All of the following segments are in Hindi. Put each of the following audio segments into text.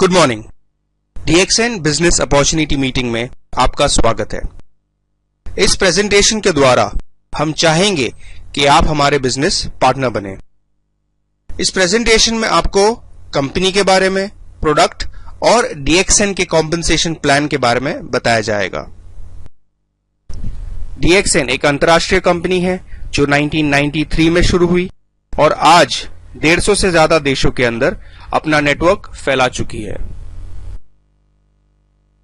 Good morning. DXN business opportunity meeting में आपका स्वागत है। इस प्रेजेंटेशन के द्वारा हम चाहेंगे कि आप हमारे बिजनेस पार्टनर बने। इस प्रेजेंटेशन में आपको कंपनी के बारे में, प्रोडक्ट और DXN के कॉम्पेंसेशन प्लान के बारे में बताया जाएगा। DXN एक अंतर्राष्ट्रीय कंपनी है जो 1993 में शुरू हुई और आज 150 से ज्यादा देशों के अंदर अपना नेटवर्क फैला चुकी है।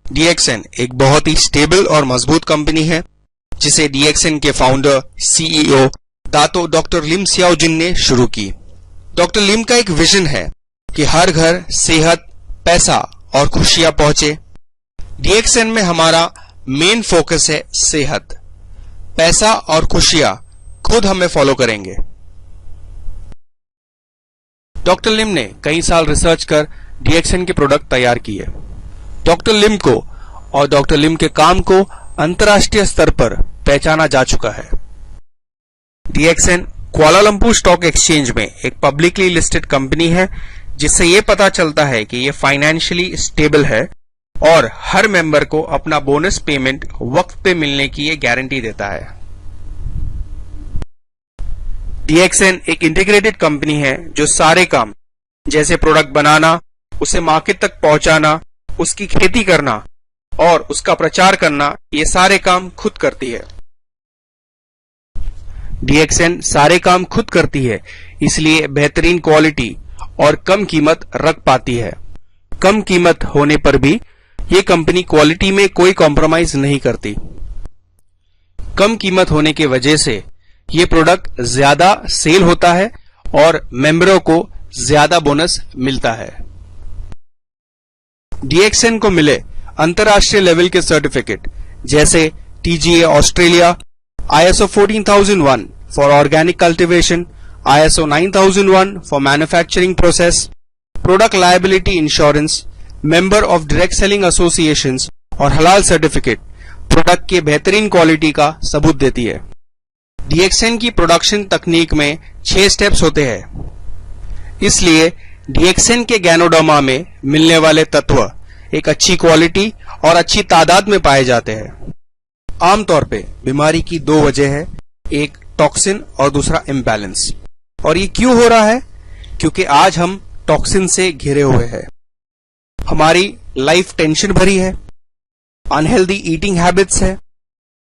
DXN एक बहुत ही स्टेबल और मजबूत कंपनी है जिसे DXN के फाउंडर CEO दातो डॉक्टर लिम सियाओजिन ने शुरू की। डॉक्टर लिम का एक विजन है कि हर घर सेहत, पैसा और खुशियां पहुंचे। DXN में हमारा मेन फोकस है सेहत, पैसा और खुशियां खुद हमें फॉलो करेंगे। डॉक्टर लिम ने कई साल रिसर्च कर DXN के प्रोडक्ट तैयार किए। डॉक्टर लिम को और डॉक्टर लिम के काम को अंतर्राष्ट्रीय स्तर पर पहचाना जा चुका है। DXN कुआलालंपुर स्टॉक एक्सचेंज में एक पब्लिकली लिस्टेड कंपनी है जिससे यह पता चलता है कि यह फाइनेंशियली स्टेबल है और हर मेंबर को अपना बोनस पेमेंट वक्त पे मिलने की यह गारंटी देता है। DXN एक इंटीग्रेटेड कंपनी है जो सारे काम जैसे प्रोडक्ट बनाना, उसे मार्केट तक पहुंचाना, उसकी खेती करना और उसका प्रचार करना, ये सारे काम खुद करती है। DXN सारे काम खुद करती है, इसलिए बेहतरीन क्वालिटी और कम कीमत रख पाती है। कम कीमत होने पर भी ये कंपनी क्वालिटी में कोई कॉम्प्रोमाइज नहीं करती। कम कीमत होने की वजह से ये प्रोडक्ट ज्यादा सेल होता है और मेंबरों को ज्यादा बोनस मिलता है। DXN को मिले अंतर्राष्ट्रीय लेवल के सर्टिफिकेट जैसे TGA Australia, ISO 14001 for organic cultivation, ISO 9001 for manufacturing process, product liability insurance, member of direct selling associations और हलाल सर्टिफिकेट प्रोडक्ट के बेहतरीन क्वालिटी का सबूत देती है। DXN की प्रोडक्शन तकनीक में 6 स्टेप्स होते हैं, इसलिए DXN के गैनोडर्मा में मिलने वाले तत्व एक अच्छी क्वालिटी और अच्छी तादाद में पाए जाते हैं। आमतौर पे बीमारी की 2 वजह है, एक टॉक्सिन और दूसरा इम्बैलेंस। और ये क्यों हो रहा है? क्योंकि आज हम टॉक्सिन से घिरे हुए हैं। हमारी लाइफ टेंशन भरी है, अनहेल्दी ईटिंग हैबिट्स है,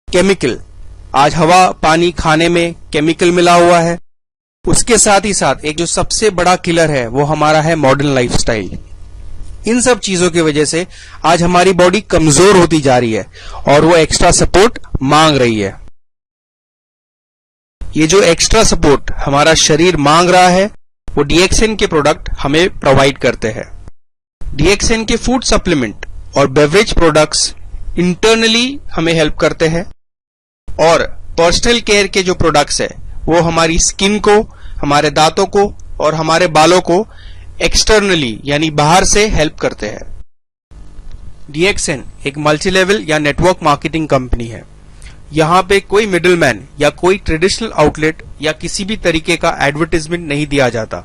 केमिकल, आज हवा, पानी, खाने में केमिकल मिला हुआ है। उसके साथ ही साथ एक जो सबसे बड़ा किलर है वो हमारा है मॉडर्न लाइफस्टाइल। इन सब चीजों की वजह से आज हमारी बॉडी कमजोर होती जा रही है और वो एक्स्ट्रा सपोर्ट मांग रही है। ये जो एक्स्ट्रा सपोर्ट हमारा शरीर मांग रहा है वो DXN के प्रोडक्ट हमें प्रोवाइड करते हैं। DXN के फूड सप्लीमेंट और बेवरेज प्रोडक्ट्स इंटरनली हमें हेल्प करते हैं और पर्सनल केयर के जो प्रोडक्ट्स है वो हमारी स्किन को, हमारे दांतों को और हमारे बालों को एक्सटर्नली यानी बाहर से हेल्प करते हैं। DXN एक मल्टी लेवल या नेटवर्क मार्केटिंग कंपनी है। यहां पे कोई मिडलमैन या कोई ट्रेडिशनल आउटलेट या किसी भी तरीके का एडवर्टाइजमेंट नहीं दिया जाता।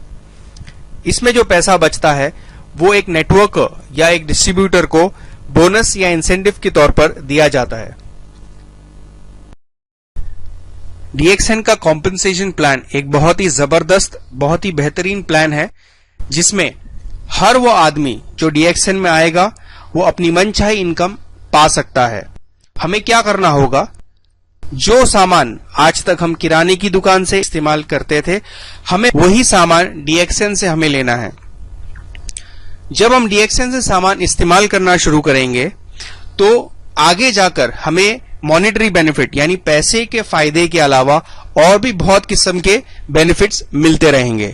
इसमें जो पैसा बचता है वो एक नेटवर्क या एक डिस्ट्रीब्यूटर को बोनस या इंसेंटिव के तौर पर दिया जाता है। DXN का कॉम्पेंसेशन प्लान एक बहुत ही जबरदस्त, बहुत ही बेहतरीन प्लान है जिसमें हर वो आदमी जो DXN में आएगा वो अपनी मनचाही इनकम पा सकता है। हमें क्या करना होगा? जो सामान आज तक हम किराने की दुकान से इस्तेमाल करते थे, हमें वही सामान DXN से हमें लेना है। जब हम DXN से सामान इस्तेमाल करना शुरू करेंगे तो आगे जाकर हमें मॉनेटरी बेनिफिट यानी पैसे के फायदे के अलावा और भी बहुत किस्म के बेनिफिट्स मिलते रहेंगे।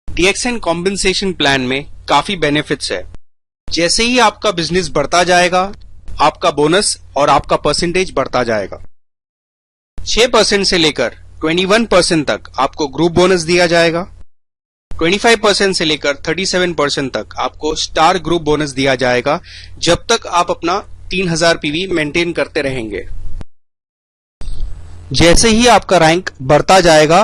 DXN कॉम्पेंसेशन प्लान में काफी बेनिफिट्स है। जैसे ही आपका बिजनेस बढ़ता जाएगा, आपका बोनस और आपका परसेंटेज बढ़ता जाएगा। 6% से लेकर 21% तक आपको ग्रुप बोनस दिया जाएगा। 25% से लेकर 37% तक आपको स्टार ग्रुप बोनस दिया जाएगा जब तक आप अपना 3000 PV मेंटेन करते रहेंगे। जैसे ही आपका रैंक बढ़ता जाएगा,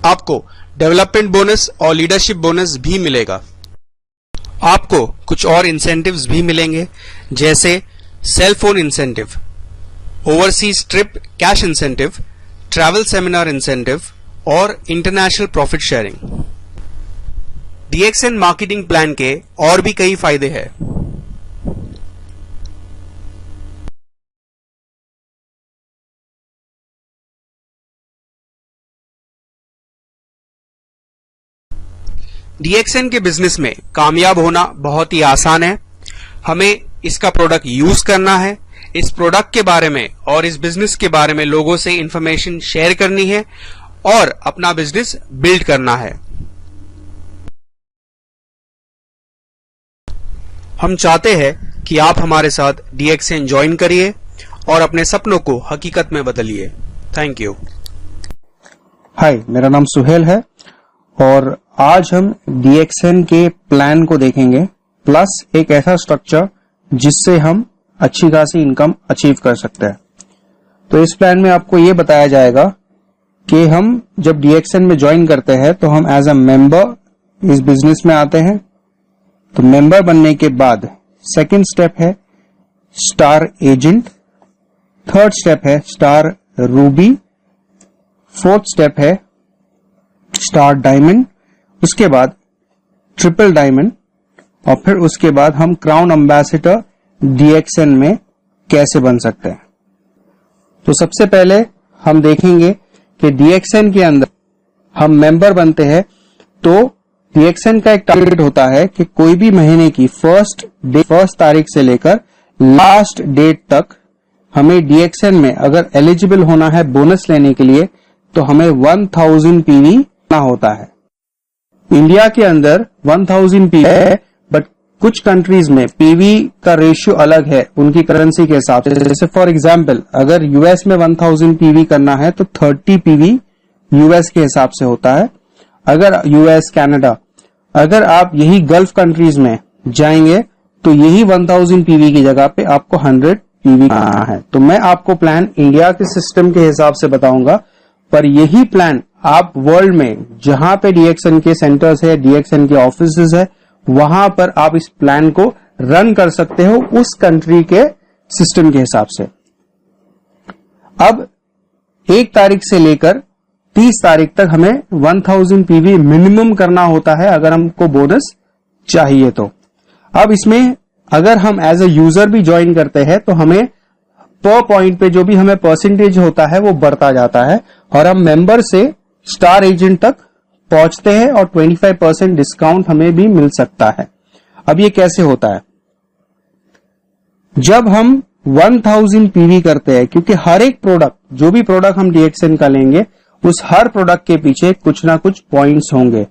आपको डेवलपमेंट बोनस और लीडरशिप बोनस भी मिलेगा। आपको कुछ और इंसेंटिव्स भी मिलेंगे, जैसे cell phone incentive, overseas trip cash incentive, travel seminar incentive और international profit sharing. DXN marketing plan के और भी कई फायदे हैं। DXN के बिजनेस में कामयाब होना बहुत ही आसान है। हमें इसका प्रोडक्ट यूज करना है, इस प्रोडक्ट के बारे में और इस बिजनेस के बारे में लोगों से इंफॉर्मेशन शेयर करनी है और अपना बिजनेस बिल्ड करना है। हम चाहते हैं कि आप हमारे साथ DXN ज्वाइन करिए और अपने सपनों को हकीकत में बदलिए। Thank you. हाय, मेरा नाम सुहेल है और आज हम DXN के प्लान को देखेंगे, प्लस एक ऐसा स्ट्रक्चर जिससे हम अच्छी खासी इनकम अचीव कर सकते हैं। तो इस प्लान में आपको ये बताया जाएगा कि हम जब DXN में ज्वाइन करते हैं तो हम एज अ मेंबर इस बिजनेस में आते हैं। तो मेंबर बनने के बाद सेकंड स्टेप है स्टार एजेंट, थर्ड स्टेप है स्टार रूबी, फोर्थ स्टेप है स्टार डायमंड, उसके बाद ट्रिपल डायमंड और फिर उसके बाद हम क्राउन एम्बेसडर DXN में कैसे बन सकते हैं। तो सबसे पहले हम देखेंगे कि DXN के अंदर हम मेंबर बनते हैं तो DXN का एक टारगेट होता है कि कोई भी महीने की फर्स्ट तारीख से लेकर लास्ट डेट तक हमें DXN में अगर एलिजिबल होना है बोनस लेने के लिए तो हमें 1000 PV ना होता है। इंडिया के अंदर 1000 PV है, बट कुछ कंट्रीज में PV का रेशियो अलग है उनकी करेंसी के हिसाब से। जैसे फॉर एग्जांपल अगर US में 1000 PV करना है तो 30 PV US के हिसाब से होता है। अगर US कनाडा, अगर आप यही गल्फ कंट्रीज में जाएंगे तो यही 1000 PV की जगह पे आपको 100 PV आना है। तो मैं आपको प्लान इंडिया के सिस्टम के हिसाब से बताऊंगा, पर यही प्लान आप वर्ल्ड में जहां पे DXN के सेंटर्स है, DXN के ऑफिसेज है, वहां पर आप इस प्लान को रन कर सकते हो उस कंट्री के सिस्टम के हिसाब से। अब 1 तारीख से लेकर 30 तारीख तक हमें 1000 PV मिनिमम करना होता है अगर हमको बोनस चाहिए तो। अब इसमें अगर हम एज अ यूजर भी ज्वाइन करते हैं तो हमें पर पॉइंट पे जो भी हमें परसेंटेज होता है वो बढ़ता जाता है और हम मेंबर से स्टार एजेंट तक पहुंचते हैं और 25% डिस्काउंट हमें भी मिल सकता है। अब ये कैसे होता है? जब हम 1000 PV करते हैं, क्योंकि हर एक प्रोडक्ट, जो भी प्रोडक्ट हम DXN का लेंगे उस हर प्रोडक्ट के पीछे कुछ ना कुछ पॉइंट्स होंगे।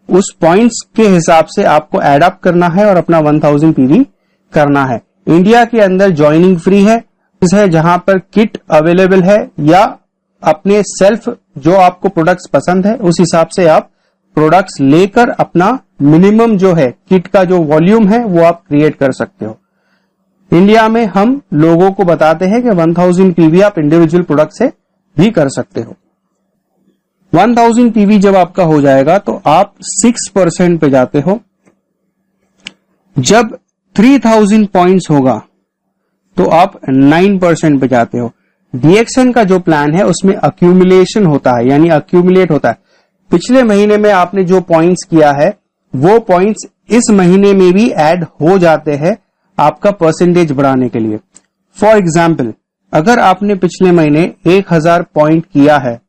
उस पॉइंट्स के हिसाब से आपको एड अप करना है और अपना 1000 PV करना है। इंडिया के अंदर ज्वाइनिंग फ्री है जहां पर किट अवेलेबल है या अपने सेल्फ जो आपको प्रोडक्ट्स पसंद है उस हिसाब से आप प्रोडक्ट्स लेकर अपना मिनिमम जो है किट का जो वॉल्यूम है वो आप क्रिएट कर सकते हो। इंडिया में हम लोगों को बताते हैं कि 1000 PV आप इंडिविजुअल प्रोडक्ट से भी कर सकते हो। 1000 PV जब आपका हो जाएगा तो आप 6% पे जाते हो। जब 3000 पॉइंट्स होगा तो आप 9% पे जाते हो। DXN का जो प्लान है उसमें अक्यूमुलेशन होता है, यानी अक्यूमुलेट होता है। पिछले महीने में आपने जो पॉइंट्स किया है वो पॉइंट्स इस महीने में भी ऐड हो जाते हैं आपका परसेंटेज बढ़ाने के लिए। फॉर एग्जाम्पल अगर आपने पिछले महीने 1000 पॉइंट किया है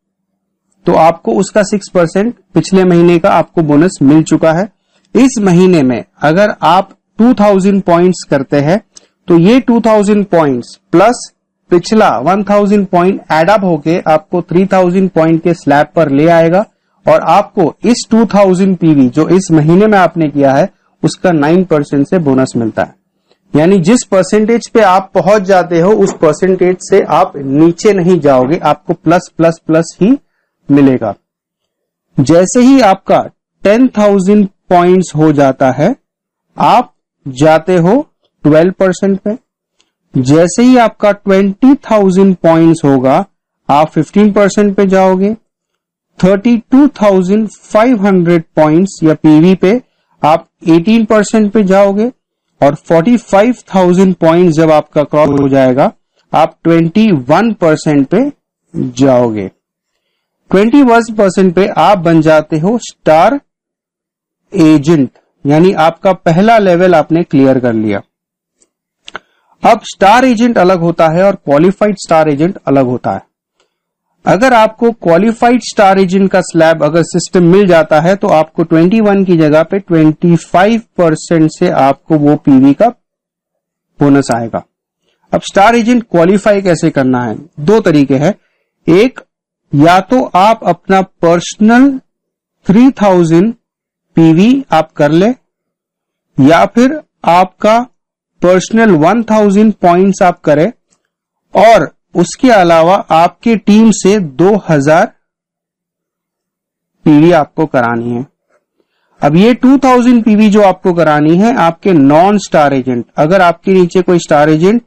तो आपको उसका 6% पिछले महीने का आपको बोनस मिल चुका है। इस महीने में अगर आप 2000 पॉइंट्स करते हैं तो ये 2000 पॉइंट्स प्लस पिछला 1000 पॉइंट एड अप होके आपको 3000 पॉइंट के स्लैब पर ले आएगा और आपको इस 2000 PV जो इस महीने में आपने किया है उसका 9% से बोनस मिलता है। यानी जिस परसेंटेज पे आप पहुंच जाते हो उस परसेंटेज से आप नीचे नहीं जाओगे, आपको प्लस प्लस प्लस ही मिलेगा। जैसे ही आपका 10,000 पॉइंट्स हो जाता है आप जाते हो 12% पे। जैसे ही आपका 20,000 पॉइंट्स होगा आप 15% पे जाओगे। 32,500 पॉइंट्स या पीवी पे आप 18% पे जाओगे और 45,000 पॉइंट जब आपका क्रॉस हो जाएगा आप 21% पे जाओगे। 21% पे आप बन जाते हो स्टार एजेंट, यानी आपका पहला लेवल आपने क्लियर कर लिया। अब स्टार एजेंट अलग होता है और क्वालिफाइड स्टार एजेंट अलग होता है। अगर आपको क्वालिफाइड स्टार एजेंट का स्लैब अगर सिस्टम मिल जाता है तो आपको 21 की जगह पे 25% से आपको वो पीवी का बोनस आएगा। अब स्टार एजेंट क्वालिफाई कैसे करना है? दो तरीके हैं। एक, या तो आप अपना पर्सनल 3000 पीवी आप कर ले, या फिर आपका पर्सनल 1000 पॉइंट्स आप करें और उसके अलावा आपके टीम से 2000 पीवी आपको करानी है। अब ये 2000 पीवी जो आपको करानी है आपके नॉन स्टार एजेंट, अगर आपके नीचे कोई स्टार एजेंट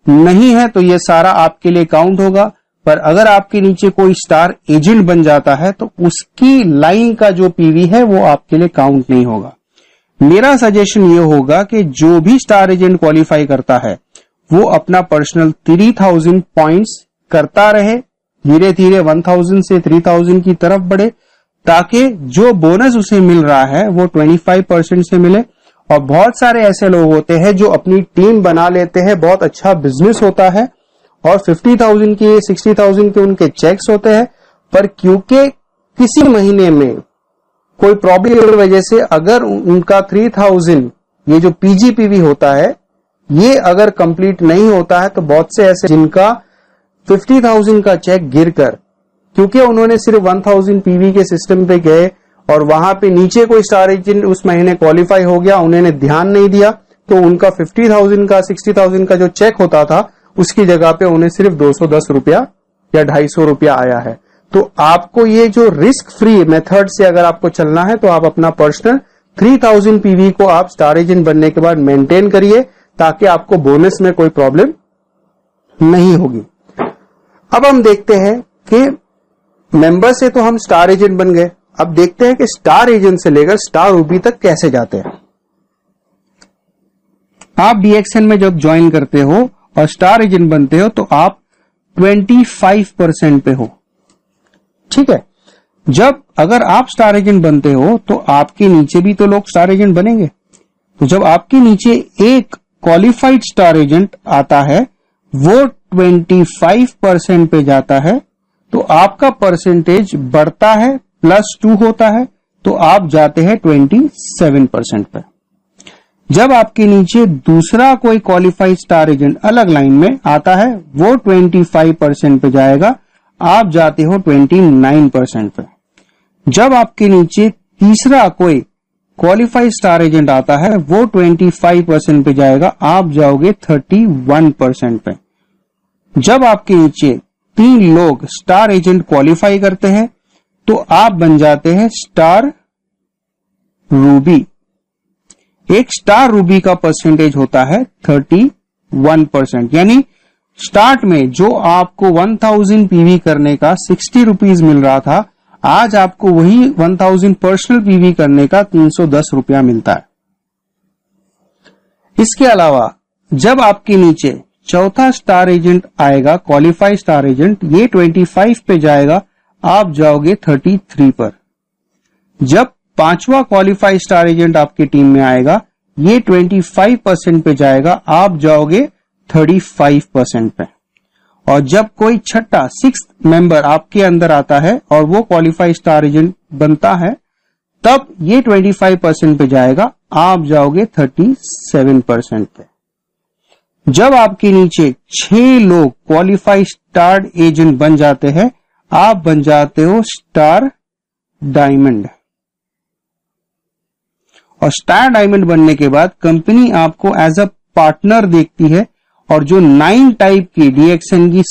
नहीं है तो ये सारा आपके लिए काउंट होगा, पर अगर आपके नीचे कोई स्टार एजेंट बन जाता है तो उसकी लाइन का जो पीवी है वो आपके लिए काउंट नहीं होगा। मेरा सजेशन ये होगा कि जो भी स्टार एजेंट क्वालिफाई करता है वो अपना पर्सनल 3000 पॉइंट्स करता रहे, धीरे धीरे 1000 से 3000 की तरफ बढ़े, ताकि जो बोनस उसे मिल रहा है वो 25% से मिले। और बहुत सारे ऐसे लोग होते हैं जो अपनी टीम बना लेते हैं, बहुत अच्छा बिजनेस होता है और 50,000 के 60,000 के उनके चेक्स होते हैं, पर क्योंकि किसी महीने में कोई प्रॉब्लम की वजह से अगर उनका 3000 ये जो पीजीपीवी होता है ये अगर कंप्लीट नहीं होता है तो बहुत से ऐसे जिनका 50,000 का चेक गिरकर, क्योंकि उन्होंने सिर्फ 1000 पीवी के सिस्टम पे गए और वहां पे नीचे कोई स्टार एजेंट उस महीने क्वालिफाई हो गया, उन्होंने ध्यान नहीं दिया तो उनका 50,000 का 60,000 का जो चेक होता था उसकी जगह पे उन्हें सिर्फ 210 रुपया या 250 रुपया आया है। तो आपको ये जो रिस्क फ्री मेथड से अगर आपको चलना है तो आप अपना पर्सनल 3000 पीवी को आप स्टार एजेंट बनने के बाद मेंटेन करिए, ताकि आपको बोनस में कोई प्रॉब्लम नहीं होगी। अब हम देखते हैं कि मेंबर से तो हम स्टार एजेंट बन गए, अब देखते हैं कि स्टार एजेंट से लेकर स्टार रूबी तक कैसे जाते हैं। आप डीएक्सएन में जब ज्वाइन करते हो और स्टार एजेंट बनते हो तो आप 25% पे हो, ठीक है। जब अगर आप स्टार एजेंट बनते हो तो आपके नीचे भी तो लोग स्टार एजेंट बनेंगे, तो जब आपके नीचे एक क्वालिफाइड स्टार एजेंट आता है वो 25% पे जाता है तो आपका परसेंटेज बढ़ता है, +2 होता है तो आप जाते हैं 27% पे। जब आपके नीचे दूसरा कोई क्वालिफाइड स्टार एजेंट अलग लाइन में आता है वो 25% पे जाएगा, आप जाते हो 29% पे। जब आपके नीचे तीसरा कोई क्वालिफाइड स्टार एजेंट आता है वो 25% पे जाएगा, आप जाओगे 31% पे। जब आपके नीचे 3 लोग स्टार एजेंट क्वालिफाई करते हैं तो आप बन जाते हैं स्टार रूबी। एक स्टार रूबी का परसेंटेज होता है 31%, यानी स्टार्ट में जो आपको 1000 पीवी करने का 60 रुपीज मिल रहा था, आज आपको वही 1000 पर्सनल पीवी करने का 310 रुपया मिलता है। इसके अलावा जब आपके नीचे चौथा स्टार एजेंट आएगा, क्वालिफाइड स्टार एजेंट, ये 25 पे जाएगा, आप जाओगे 33 पर। जब पांचवा क्वालिफाइड स्टार एजेंट आपकी टीम में आएगा, ये 25% पे जाएगा, आप जाओगे 35% पे। और जब कोई छठा 6th मेंबर आपके अंदर आता है और वो क्वालिफाइड स्टार एजेंट बनता है, तब ये 25% पे जाएगा, आप जाओगे 37% पे। जब आपके नीचे 6 लोग क्वालिफाइड स्टार एजेंट बन जाते हैं, आप बन जाते हो स्टार डायमंड। और स्टार डायमंड बनने के बाद कंपनी आपको एज अ पार्टनर देखती है और जो 9 टाइप की डीएक्सएन की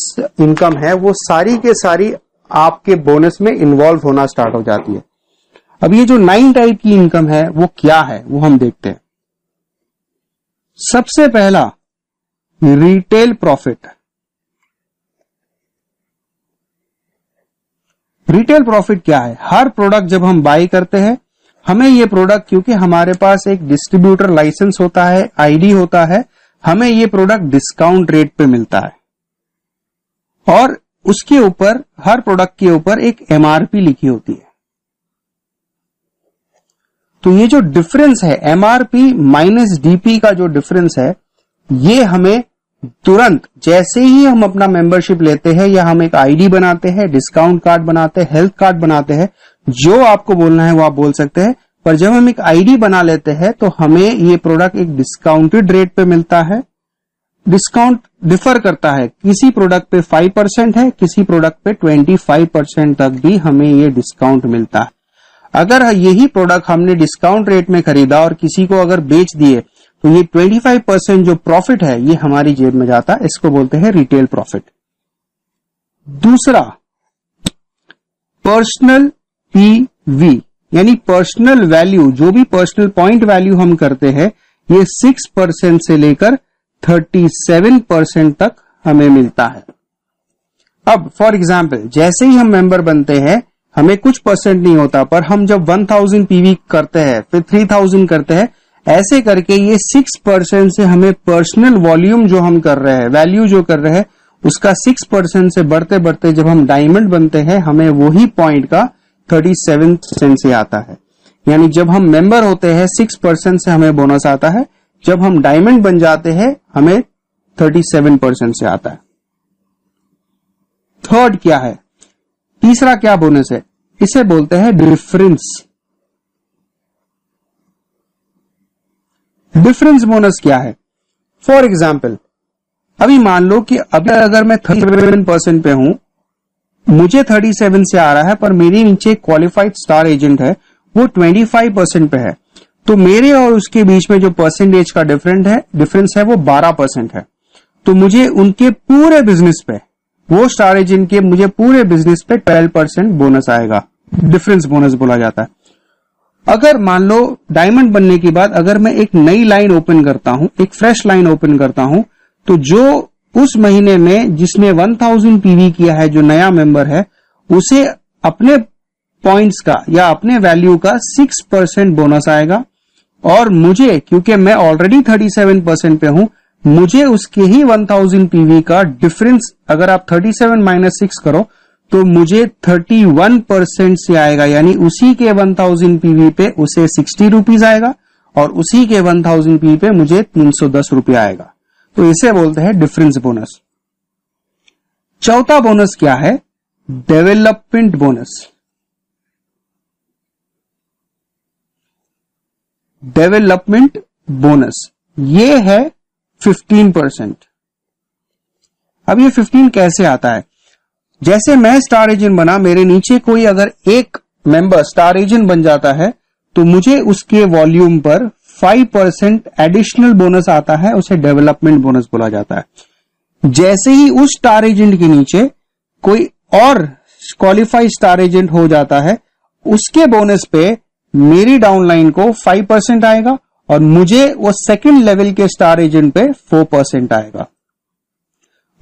इनकम है वो सारी के सारी आपके बोनस में इन्वॉल्व होना स्टार्ट हो जाती है। अब ये जो 9 टाइप की इनकम है वो क्या है वो हम देखते हैं। सबसे पहला रिटेल प्रॉफिट। रिटेल प्रॉफिट क्या है? हर प्रोडक्ट जब हम बाई करते हैं हमें ये प्रोडक्ट, क्योंकि हमारे पास एक डिस्ट्रीब्यूटर लाइसेंस होता है, आईडी होता है, हमें ये प्रोडक्ट डिस्काउंट रेट पे मिलता है और उसके ऊपर, हर प्रोडक्ट के ऊपर एक एमआरपी लिखी होती है। तो ये जो डिफरेंस है, एमआरपी माइनस डीपी का जो डिफरेंस है, ये हमें तुरंत जैसे ही हम अपना मेंबरशिप लेते हैं या हम एक आईडी बनाते हैं, डिस्काउंट कार्ड बनाते हैं, हेल्थ कार्ड बनाते हैं, जो आपको बोलना है वो आप बोल सकते हैं, पर जब हम एक आईडी बना लेते हैं तो हमें ये प्रोडक्ट एक डिस्काउंटेड रेट पे मिलता है। डिस्काउंट डिफर करता है, किसी प्रोडक्ट पे 5% है, किसी प्रोडक्ट पे 25% तक भी हमें ये डिस्काउंट मिलता है। अगर यही प्रोडक्ट हमने डिस्काउंट रेट में खरीदा और किसी को अगर बेच दिए तो ये 25% जो प्रॉफिट है ये हमारी जेब में जाता है, इसको बोलते हैं रिटेल प्रॉफिट। दूसरा, पर्सनल पीवी यानी पर्सनल वैल्यू, जो भी पर्सनल पॉइंट वैल्यू हम करते हैं, ये 6% से लेकर 37% तक हमें मिलता है। अब फॉर एग्जाम्पल, जैसे ही हम मेंबर बनते हैं हमें कुछ परसेंट नहीं होता, पर हम जब 1000 पीवी करते हैं, फिर 3000 करते हैं, ऐसे करके ये 6% से हमें पर्सनल वॉल्यूम जो हम कर रहे हैं, वैल्यू जो कर रहे हैं, उसका 6% से बढ़ते बढ़ते जब हम डायमंड बनते हैं हमें वही पॉइंट का 37% से आता है। यानी जब हम मेंबर होते हैं 6% से हमें बोनस आता है, जब हम डायमंड बन जाते हैं हमें 37% से आता है। थर्ड क्या है, तीसरा क्या बोनस है, इसे बोलते हैं डिफरेंस। डिफरेंस बोनस क्या है? फॉर एग्जाम्पल, अभी मान लो कि अभी अगर मैं 37% पे हूं, मुझे 37 से आ रहा है, पर मेरे नीचे क्वालिफाइड स्टार एजेंट है वो 25% पे है, तो मेरे और उसके बीच में जो परसेंटेज का डिफरेंस है वो 12% है। तो मुझे उनके पूरे बिजनेस पे, वो स्टार एजेंट के मुझे पूरे बिजनेस पे 12% बोनस आएगा, डिफरेंस बोनस बोला जाता है। अगर मान लो डायमंड बनने के बाद अगर मैं एक नई लाइन ओपन करता हूं, एक फ्रेश लाइन ओपन करता हूं, तो जो उस महीने में जिसने 1000 पीवी किया है, जो नया मेंबर है, उसे अपने पॉइंट्स का या अपने वैल्यू का 6% बोनस आएगा, और मुझे, क्योंकि मैं ऑलरेडी 37% पे हूं, मुझे उसके ही 1000 पीवी का डिफरेंस, अगर आप 37 माइनस 6 करो तो मुझे 31% से आएगा। यानी उसी के 1000 पीवी पे उसे 60 रुपीज आएगा और उसी के 1000 पीवी पे मुझे 310 रुपया आएगा। तो इसे बोलते हैं डिफरेंस बोनस। चौथा बोनस क्या है? Development bonus. डेवलपमेंट बोनस ये है 15%। अब ये 15 कैसे आता है? जैसे मैं स्टार एजेंट बना, मेरे नीचे कोई अगर एक मेंबर स्टार एजेंट बन जाता है तो मुझे उसके वॉल्यूम पर 5% एडिशनल बोनस आता है, उसे डेवलपमेंट बोनस बोला जाता है। जैसे ही उस स्टार एजेंट के नीचे कोई और क्वालिफाइड स्टार एजेंट हो जाता है, उसके बोनस पे मेरी डाउनलाइन को 5% आएगा और मुझे वो सेकंड लेवल के स्टार एजेंट पे 4% आएगा।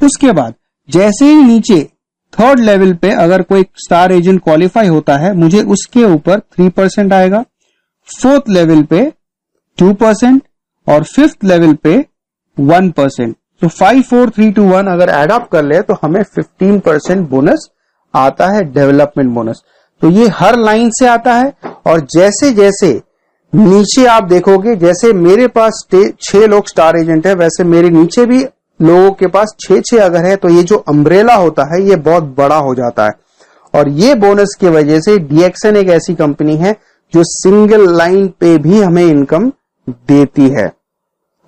उसके बाद जैसे ही नीचे थर्ड लेवल पे अगर कोई स्टार एजेंट क्वालिफाई होता है, मुझे उसके ऊपर 3% आएगा, फोर्थ लेवल पे 2% और फिफ्थ लेवल पे 1%। तो 5 4 3 2 1 अगर एड अप कर ले तो हमें 15% बोनस आता है, डेवलपमेंट बोनस। तो ये हर लाइन से आता है, और जैसे जैसे नीचे आप देखोगे, जैसे मेरे पास 6 लोग स्टार एजेंट है, वैसे मेरे नीचे भी लोगों के पास 6 अगर है, तो ये जो अम्ब्रेला होता है ये बहुत बड़ा हो जाता है। और ये बोनस की वजह से डीएक्सएन एक ऐसी कंपनी है जो सिंगल लाइन पे भी हमें इनकम देती है,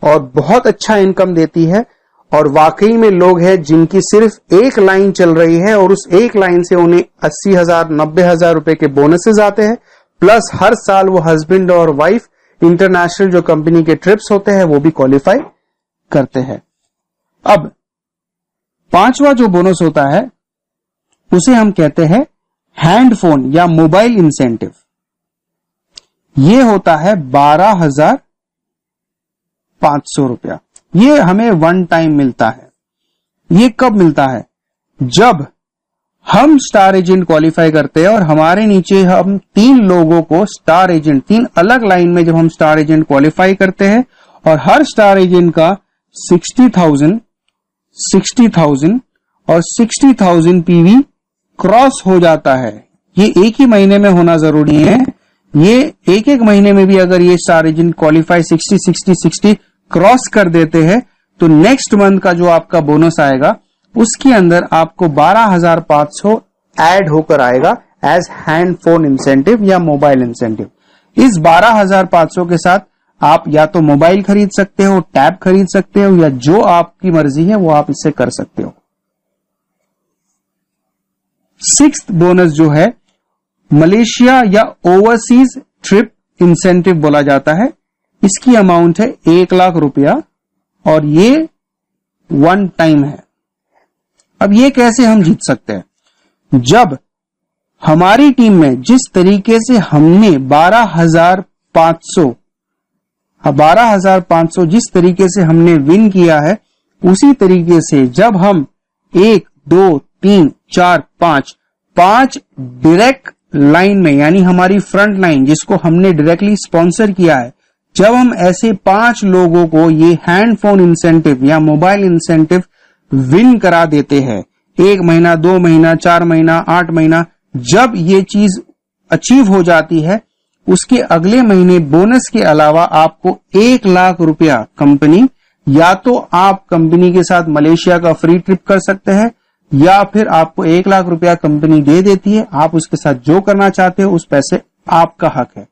और बहुत अच्छा इनकम देती है। और वाकई में लोग हैं जिनकी सिर्फ एक लाइन चल रही है और उस एक लाइन से उन्हें 80,000 90,000 रुपए के बोनसेस आते हैं, प्लस हर साल वो हस्बैंड और वाइफ इंटरनेशनल जो कंपनी के ट्रिप्स होते हैं वो भी क्वालिफाई करते हैं। अब पांचवा जो बोनस होता है उसे हम कहते हैं हैंड फोन या मोबाइल इंसेंटिव। ये होता है 12,500 रुपया। ये हमें वन टाइम मिलता है। ये कब मिलता है? जब हम स्टार एजेंट क्वालिफाई करते हैं और हमारे नीचे हम 3 लोगों को स्टार एजेंट, 3 अलग लाइन में जब हम स्टार एजेंट क्वालिफाई करते हैं और हर स्टार एजेंट का 60,000 और 60,000 पीवी क्रॉस हो जाता है। ये एक ही महीने में होना जरूरी है। ये एक महीने में भी अगर ये स्टार एजेंट क्वालिफाई 60 क्रॉस कर देते हैं तो नेक्स्ट मंथ का जो आपका बोनस आएगा उसके अंदर आपको 12,500 ऐड होकर आएगा एज हैंड फोन इंसेंटिव या मोबाइल इंसेंटिव। इस 12,500 के साथ आप या तो मोबाइल खरीद सकते हो, टैब खरीद सकते हो, या जो आपकी मर्जी है वो आप इससे कर सकते हो। 6th बोनस जो है मलेशिया या ओवरसीज ट्रिप इंसेंटिव बोला जाता है। इसकी अमाउंट है 1 लाख रुपया और ये 1 टाइम है। अब ये कैसे हम जीत सकते हैं? जब हमारी टीम में जिस तरीके से हमने 12,500 जिस तरीके से हमने विन किया है, उसी तरीके से जब हम 1, 2, 3, 4, 5 डायरेक्ट लाइन में, यानी हमारी फ्रंट लाइन जिसको हमने डायरेक्टली स्पॉन्सर किया है, जब हम ऐसे 5 लोगों को ये हैंड फोन इंसेंटिव या मोबाइल इंसेंटिव विन करा देते हैं, 1 महीना, 2 महीना, 4 महीना, 8 महीना, जब ये चीज अचीव हो जाती है, उसके अगले महीने बोनस के अलावा आपको 1 लाख रुपया कंपनी, या तो आप कंपनी के साथ मलेशिया का फ्री ट्रिप कर सकते हैं या फिर आपको 1 लाख रुपया कंपनी दे देती है। आप उसके साथ जो करना चाहते हो उस पैसे आपका हक है।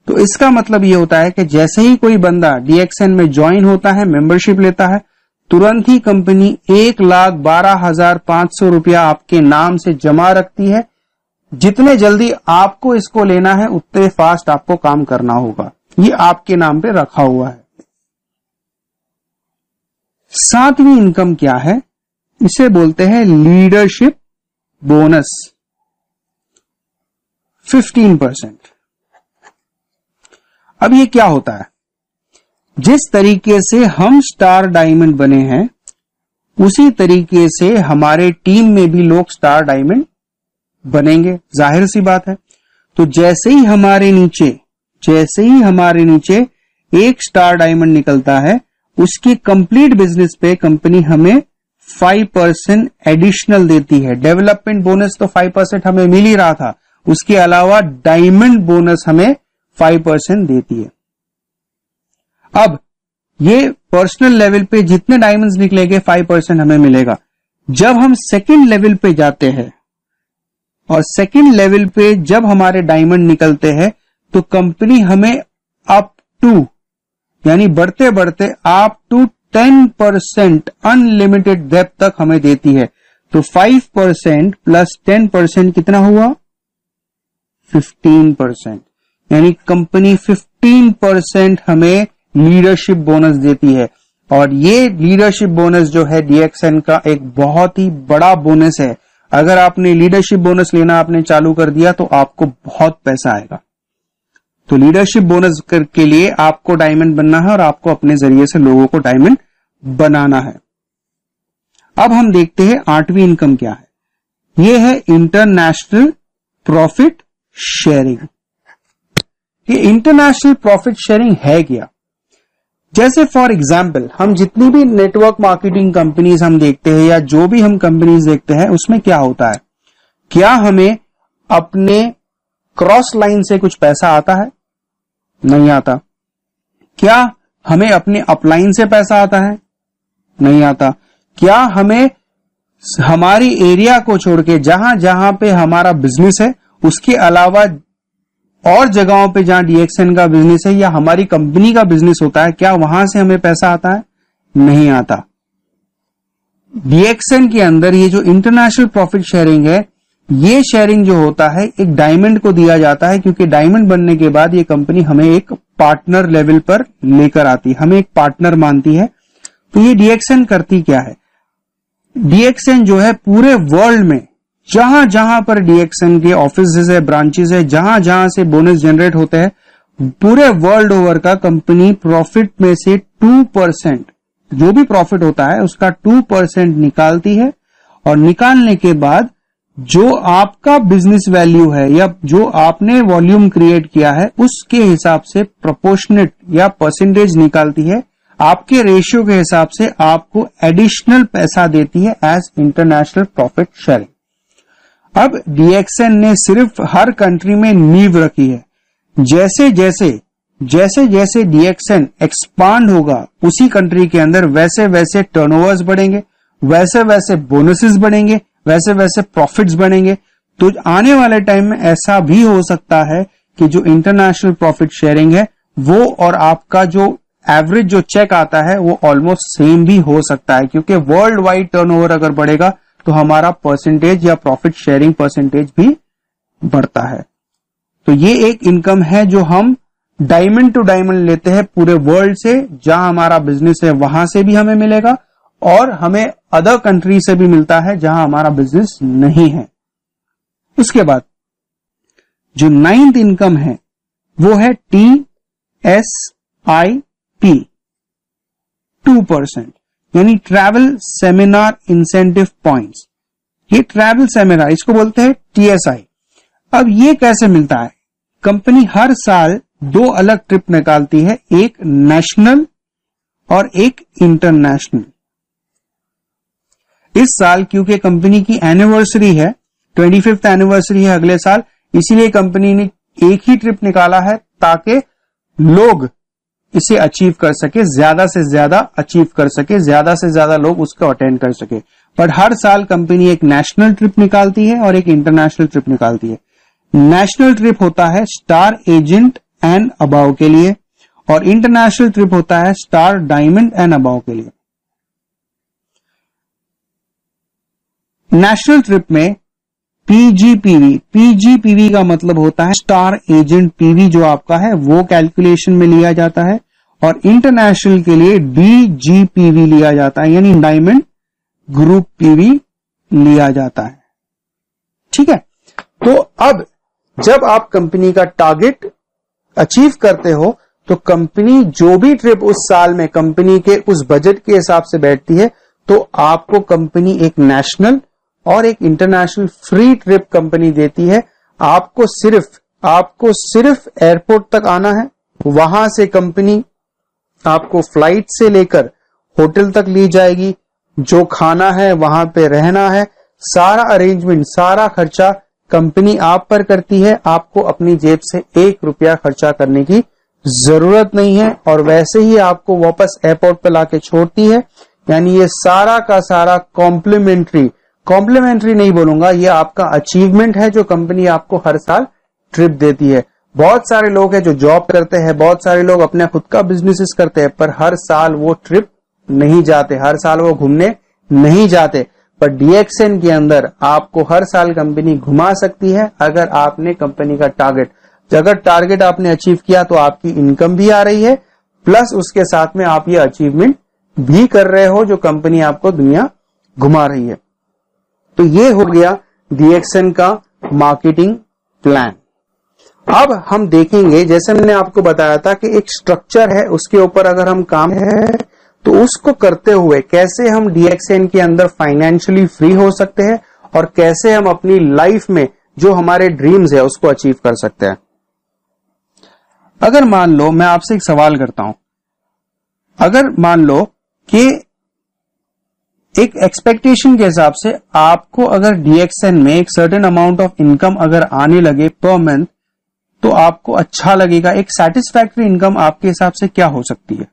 तो इसका मतलब ये होता है कि जैसे ही कोई बंदा DXN में ज्वाइन होता है, मेंबरशिप लेता है, तुरंत ही कंपनी 1,12,500 रुपया आपके नाम से जमा रखती है। जितने जल्दी आपको इसको लेना है उतने फास्ट आपको काम करना होगा। ये आपके नाम पे रखा हुआ है। 7वीं इनकम क्या है? इसे बोलते हैं लीडरशिप बोनस, 15%। अब ये क्या होता है? जिस तरीके से हम स्टार डायमंड बने हैं उसी तरीके से हमारे टीम में भी लोग स्टार डायमंड बनेंगे, जाहिर सी बात है। तो जैसे ही हमारे नीचे एक स्टार डायमंड निकलता है, उसकी कंप्लीट बिजनेस पे कंपनी हमें 5% एडिशनल देती है। डेवलपमेंट बोनस तो 5% हमें मिल ही रहा था, उसके अलावा डायमंड बोनस हमें 5% देती है। अब ये पर्सनल लेवल पे जितने डायमंड्स निकलेंगे 5% हमें मिलेगा। जब हम सेकंड लेवल पे जाते हैं और सेकंड लेवल पे जब हमारे डायमंड निकलते हैं तो कंपनी हमें अप टू, यानी बढ़ते बढ़ते अप टू 10% अनलिमिटेड डेप्थ तक हमें देती है। तो 5% प्लस 10% कितना हुआ? 15%। यानी कंपनी 15% हमें लीडरशिप बोनस देती है। और ये लीडरशिप बोनस जो है DXN का एक बहुत ही बड़ा बोनस है। अगर आपने लीडरशिप बोनस लेना आपने चालू कर दिया तो आपको बहुत पैसा आएगा। तो लीडरशिप बोनस के लिए आपको डायमंड बनना है और आपको अपने जरिए से लोगों को डायमंड बनाना है। अब हम देखते हैं 8वीं इनकम क्या है। यह है इंटरनेशनल प्रॉफिट शेयरिंग। ये इंटरनेशनल प्रॉफिट शेयरिंग है क्या? जैसे फॉर एग्जाम्पल हम जितनी भी नेटवर्क मार्केटिंग कंपनीज हम देखते हैं या जो भी हम कंपनीज देखते हैं उसमें क्या होता है, क्या हमें अपने क्रॉस लाइन से कुछ पैसा आता है? नहीं आता। क्या हमें अपने अपलाइन से पैसा आता है? नहीं आता। क्या हमें हमारी एरिया को छोड़ के जहां जहां पे हमारा बिजनेस है उसके अलावा और जगहों पे जहां DXN का बिजनेस है या हमारी कंपनी का बिजनेस होता है, क्या वहां से हमें पैसा आता है? नहीं आता। DXN के अंदर ये जो इंटरनेशनल प्रॉफिट शेयरिंग है, ये शेयरिंग जो होता है एक डायमंड को दिया जाता है, क्योंकि डायमंड बनने के बाद ये कंपनी हमें एक पार्टनर लेवल पर लेकर आती है, हमें एक पार्टनर मानती है। तो ये DXN करती क्या है? DXN जो है पूरे वर्ल्ड में जहां जहां पर DXN के ऑफिस है, ब्रांचेस है, जहां जहां से बोनस जनरेट होते हैं, पूरे वर्ल्ड ओवर का कंपनी प्रॉफिट में से 2%, जो भी प्रॉफिट होता है उसका 2% निकालती है। और निकालने के बाद जो आपका बिजनेस वैल्यू है या जो आपने वॉल्यूम क्रिएट किया है उसके हिसाब से प्रोपोर्शनेट या परसेंटेज निकालती है, आपके रेशियो के हिसाब से आपको एडिशनल पैसा देती है एज इंटरनेशनल प्रॉफिट शेयरिंग। अब डीएक्सएन ने सिर्फ हर कंट्री में नींव रखी है। जैसे जैसे डीएक्सएन एक्सपांड होगा उसी कंट्री के अंदर, वैसे वैसे टर्नओवर्स बढ़ेंगे, वैसे वैसे बोनसेस बढ़ेंगे, वैसे वैसे प्रॉफिट्स बढ़ेंगे। तो आने वाले टाइम में ऐसा भी हो सकता है कि जो इंटरनेशनल प्रॉफिट शेयरिंग है वो और आपका जो एवरेज जो चेक आता है वो ऑलमोस्ट सेम भी हो सकता है, क्योंकि वर्ल्ड वाइड टर्नओवर अगर बढ़ेगा तो हमारा परसेंटेज या प्रॉफिट शेयरिंग परसेंटेज भी बढ़ता है। तो ये एक इनकम है जो हम डायमंड टू डायमंड लेते हैं पूरे वर्ल्ड से, जहां हमारा बिजनेस है वहां से भी हमें मिलेगा और हमें अदर कंट्री से भी मिलता है जहां हमारा बिजनेस नहीं है। उसके बाद जो 9th इनकम है वो है TSIP 2%, यानी ट्रैवल सेमिनार इंसेंटिव पॉइंट्स। ये ट्रैवल सेमिनार इसको बोलते हैं TSI। अब ये कैसे मिलता है? कंपनी हर साल 2 अलग ट्रिप निकालती है, एक नेशनल और एक इंटरनेशनल। इस साल क्योंकि कंपनी की एनिवर्सरी है, 25th एनिवर्सरी है अगले साल, इसीलिए कंपनी ने एक ही ट्रिप निकाला है ताकि लोग इसे अचीव कर सके, ज्यादा से ज्यादा अचीव कर सके, ज्यादा से ज्यादा लोग उसको अटेंड कर सके। पर हर साल कंपनी एक नेशनल ट्रिप निकालती है और एक इंटरनेशनल ट्रिप निकालती है। नेशनल ट्रिप होता है स्टार एजेंट एंड अबाव के लिए और इंटरनेशनल ट्रिप होता है स्टार डायमंड एंड अबाव के लिए। नेशनल ट्रिप में पीजीपीवी का मतलब होता है स्टार एजेंट पीवी जो आपका है वो कैलकुलेशन में लिया जाता है, और इंटरनेशनल के लिए डीजीपीवी लिया जाता है, यानी डायमंड ग्रुप पीवी लिया जाता है। ठीक है, तो अब जब आप कंपनी का टारगेट अचीव करते हो तो कंपनी जो भी ट्रिप उस साल में कंपनी के उस बजट के हिसाब से बैठती है, तो आपको कंपनी एक नेशनल और एक इंटरनेशनल फ्री ट्रिप कंपनी देती है। आपको सिर्फ एयरपोर्ट तक आना है, वहां से कंपनी आपको फ्लाइट से लेकर होटल तक ले जाएगी, जो खाना है वहां पे रहना है, सारा अरेंजमेंट, सारा खर्चा कंपनी आप पर करती है। आपको अपनी जेब से 1 रुपया खर्चा करने की जरूरत नहीं है, और वैसे ही आपको वापस एयरपोर्ट पर लाके छोड़ती है। यानी ये सारा का सारा कॉम्प्लीमेंट्री नहीं बोलूंगा, ये आपका अचीवमेंट है जो कंपनी आपको हर साल ट्रिप देती है। बहुत सारे लोग हैं जो जॉब करते हैं, बहुत सारे लोग अपने खुद का बिजनेस करते हैं, पर हर साल वो ट्रिप नहीं जाते, हर साल वो घूमने नहीं जाते। पर डीएक्सएन के अंदर आपको हर साल कंपनी घुमा सकती है अगर आपने कंपनी का अगर टारगेट आपने अचीव किया तो आपकी इनकम भी आ रही है, प्लस उसके साथ में आप ये अचीवमेंट भी कर रहे हो जो कंपनी आपको दुनिया घुमा रही है। तो ये हो गया डीएक्सएन का मार्केटिंग प्लान। अब हम देखेंगे, जैसे मैंने आपको बताया था कि एक स्ट्रक्चर है, उसके ऊपर अगर हम काम है तो उसको करते हुए कैसे हम डीएक्सएन के अंदर फाइनेंशियली फ्री हो सकते हैं और कैसे हम अपनी लाइफ में जो हमारे ड्रीम्स है उसको अचीव कर सकते हैं। अगर मान लो मैं आपसे एक सवाल करता हूं, अगर मान लो कि एक एक्सपेक्टेशन के हिसाब से आपको अगर डीएक्सएन में एक सर्टेन अमाउंट ऑफ इनकम अगर आने लगे पर मंथ तो आपको अच्छा लगेगा, एक सेटिस्फैक्टरी इनकम आपके हिसाब से क्या हो सकती है?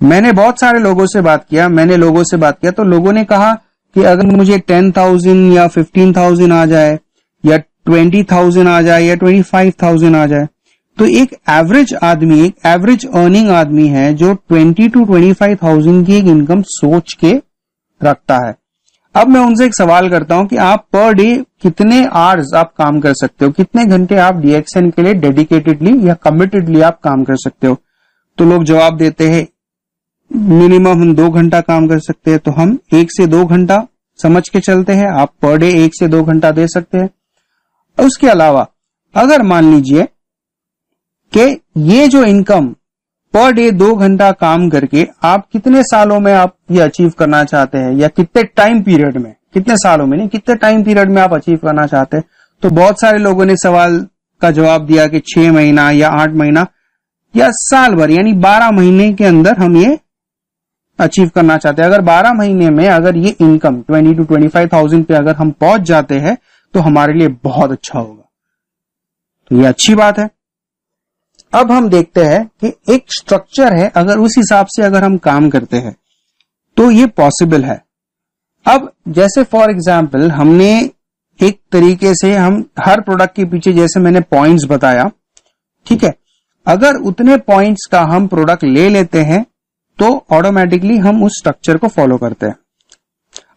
मैंने बहुत सारे लोगों से बात किया तो लोगों ने कहा कि अगर मुझे 10,000 या 15,000 आ जाए या 20,000 आ जाए या 25,000 आ जाए, तो एक एवरेज आदमी, एक एवरेज अर्निंग आदमी है जो 20 to 25,000 की एक इनकम सोच के रखता है। अब मैं उनसे एक सवाल करता हूं कि आप पर डे कितने आवर्स आप काम कर सकते हो, कितने घंटे आप डीएक्सएन के लिए डेडिकेटेडली या कमिटेडली आप काम कर सकते हो? तो लोग जवाब देते हैं मिनिमम हम 2 घंटा काम कर सकते हैं। तो हम 1 से 2 घंटा समझ के चलते हैं, आप पर डे 1 से 2 घंटा दे सकते हैं। उसके अलावा अगर मान लीजिए कि ये जो इनकम पर डे 2 घंटा काम करके आप कितने सालों में आप ये अचीव करना चाहते हैं या कितने टाइम पीरियड में, कितने सालों में नहीं, कितने टाइम पीरियड में आप अचीव करना चाहते हैं। तो बहुत सारे लोगों ने सवाल का जवाब दिया कि 6 महीना या 8 महीना या साल भर, यानी 12 महीने के अंदर हम ये अचीव करना चाहते हैं। अगर 12 महीने में अगर ये इनकम 20 to 25,000 पे अगर हम पहुंच जाते हैं तो हमारे लिए बहुत अच्छा होगा। तो ये अच्छी बात है। अब हम देखते हैं कि एक स्ट्रक्चर है, अगर उस हिसाब से अगर हम काम करते हैं तो ये पॉसिबल है। अब जैसे फॉर एग्जाम्पल हमने एक तरीके से हम हर प्रोडक्ट के पीछे जैसे मैंने पॉइंट्स बताया, ठीक है, अगर उतने पॉइंट्स का हम प्रोडक्ट ले लेते हैं तो ऑटोमेटिकली हम उस स्ट्रक्चर को फॉलो करते हैं।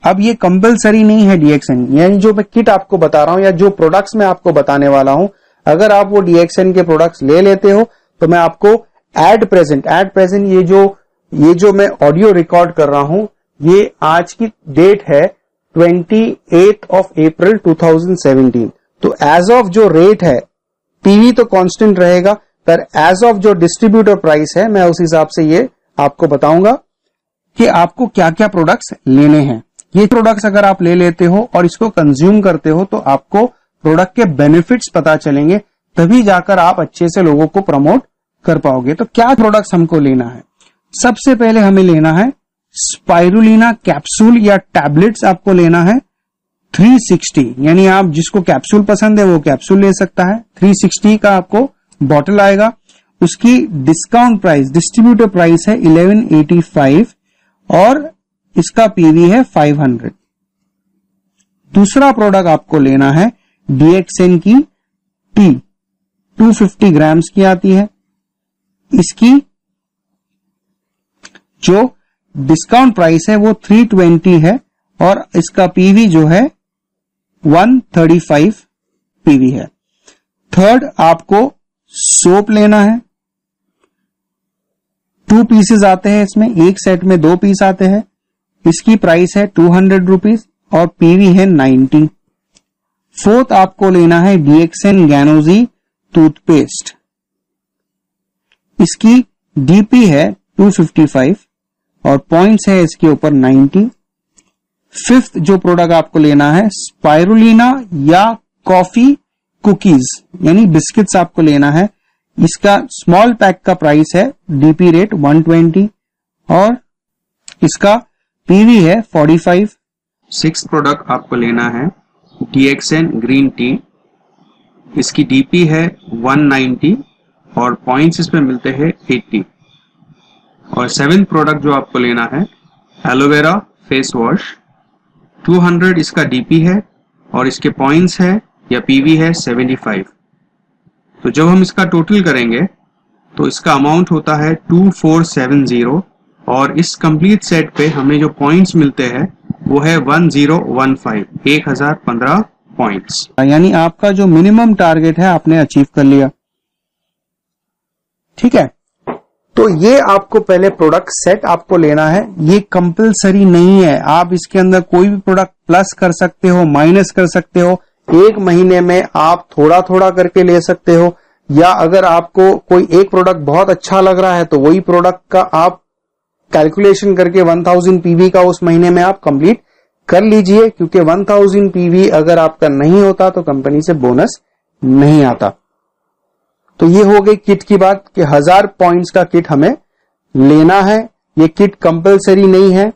अब ये कंपलसरी नहीं है डीएक्सएन, यानी जो मैं किट आपको बता रहा हूं या जो प्रोडक्ट्स मैं आपको बताने वाला हूं, अगर आप वो डीएक्सएन के प्रोडक्ट्स ले लेते हो तो मैं आपको एट प्रेजेंट ये जो मैं ऑडियो रिकॉर्ड कर रहा हूं, ये आज की डेट है 28 of April 2017। तो एज ऑफ जो रेट है, टीवी तो कांस्टेंट रहेगा, पर एज ऑफ जो डिस्ट्रीब्यूटर प्राइस है मैं उस हिसाब से ये आपको बताऊंगा कि आपको क्या क्या प्रोडक्ट्स लेने हैं। ये प्रोडक्ट्स अगर आप ले लेते हो और इसको कंज्यूम करते हो तो आपको प्रोडक्ट के बेनिफिट्स पता चलेंगे, तभी जाकर आप अच्छे से लोगों को प्रमोट कर पाओगे। तो क्या प्रोडक्ट्स हमको लेना है? सबसे पहले हमें लेना है स्पाइरुलिना कैप्सूल या टैबलेट्स आपको लेना है 360, यानी आप जिसको कैप्सूल पसंद है वो कैप्सूल ले सकता है। 360 का आपको बॉटल आएगा, उसकी डिस्काउंट प्राइस डिस्ट्रीब्यूटर प्राइस है 1185 और इसका पीवी है 500। दूसरा प्रोडक्ट आपको लेना है डीएक्सएन की टी, 250 ग्राम्स की आती है, इसकी जो डिस्काउंट प्राइस है वो 320 है और इसका पीवी जो है 135 पीवी है। थर्ड आपको सोप लेना है, 2 पीसेस आते हैं इसमें, एक सेट में 2 पीस आते हैं, इसकी प्राइस है 200 रुपीज और पीवी है 90। फोर्थ आपको लेना है डीएक्सएन गैनोजी टूथपेस्ट, इसकी डीपी है 255 और पॉइंट्स है इसके ऊपर 90। फिफ्थ जो प्रोडक्ट आपको लेना है स्पाइरुलिना या कॉफी कुकीज, यानी बिस्किट्स आपको लेना है, इसका स्मॉल पैक का प्राइस है डीपी रेट 120 और इसका पीवी है 45। सिक्स्थ प्रोडक्ट आपको लेना है डीएक्सएन ग्रीन टी, इसकी डीपी है 190 और पॉइंट्स इसमें मिलते हैं 80। और सेवेंथ प्रोडक्ट जो आपको लेना है एलोवेरा फेस वॉश, 200 इसका डीपी है और इसके पॉइंट्स है या पीवी है 75। तो जब हम इसका टोटल करेंगे तो इसका अमाउंट होता है 2470 और इस कंप्लीट सेट पे हमें जो पॉइंट्स मिलते हैं वो है 1015 पॉइंट्स, यानी आपका जो मिनिमम टारगेट है आपने अचीव कर लिया। ठीक है, तो ये आपको पहले प्रोडक्ट सेट आपको लेना है, ये कंपलसरी नहीं है, आप इसके अंदर कोई भी प्रोडक्ट प्लस कर सकते हो, माइनस कर सकते हो, एक महीने में आप थोड़ा थोड़ा करके ले सकते हो, या अगर आपको कोई एक प्रोडक्ट बहुत अच्छा लग रहा है तो वही प्रोडक्ट का आप कैलकुलेशन करके 1000 पीवी का उस महीने में आप कंप्लीट कर लीजिए, क्योंकि 1000 पीवी अगर आपका नहीं होता तो कंपनी से बोनस नहीं आता। तो ये हो गई किट की बात कि 1000 पॉइंट्स का किट हमें लेना है। ये किट कंपलसरी नहीं है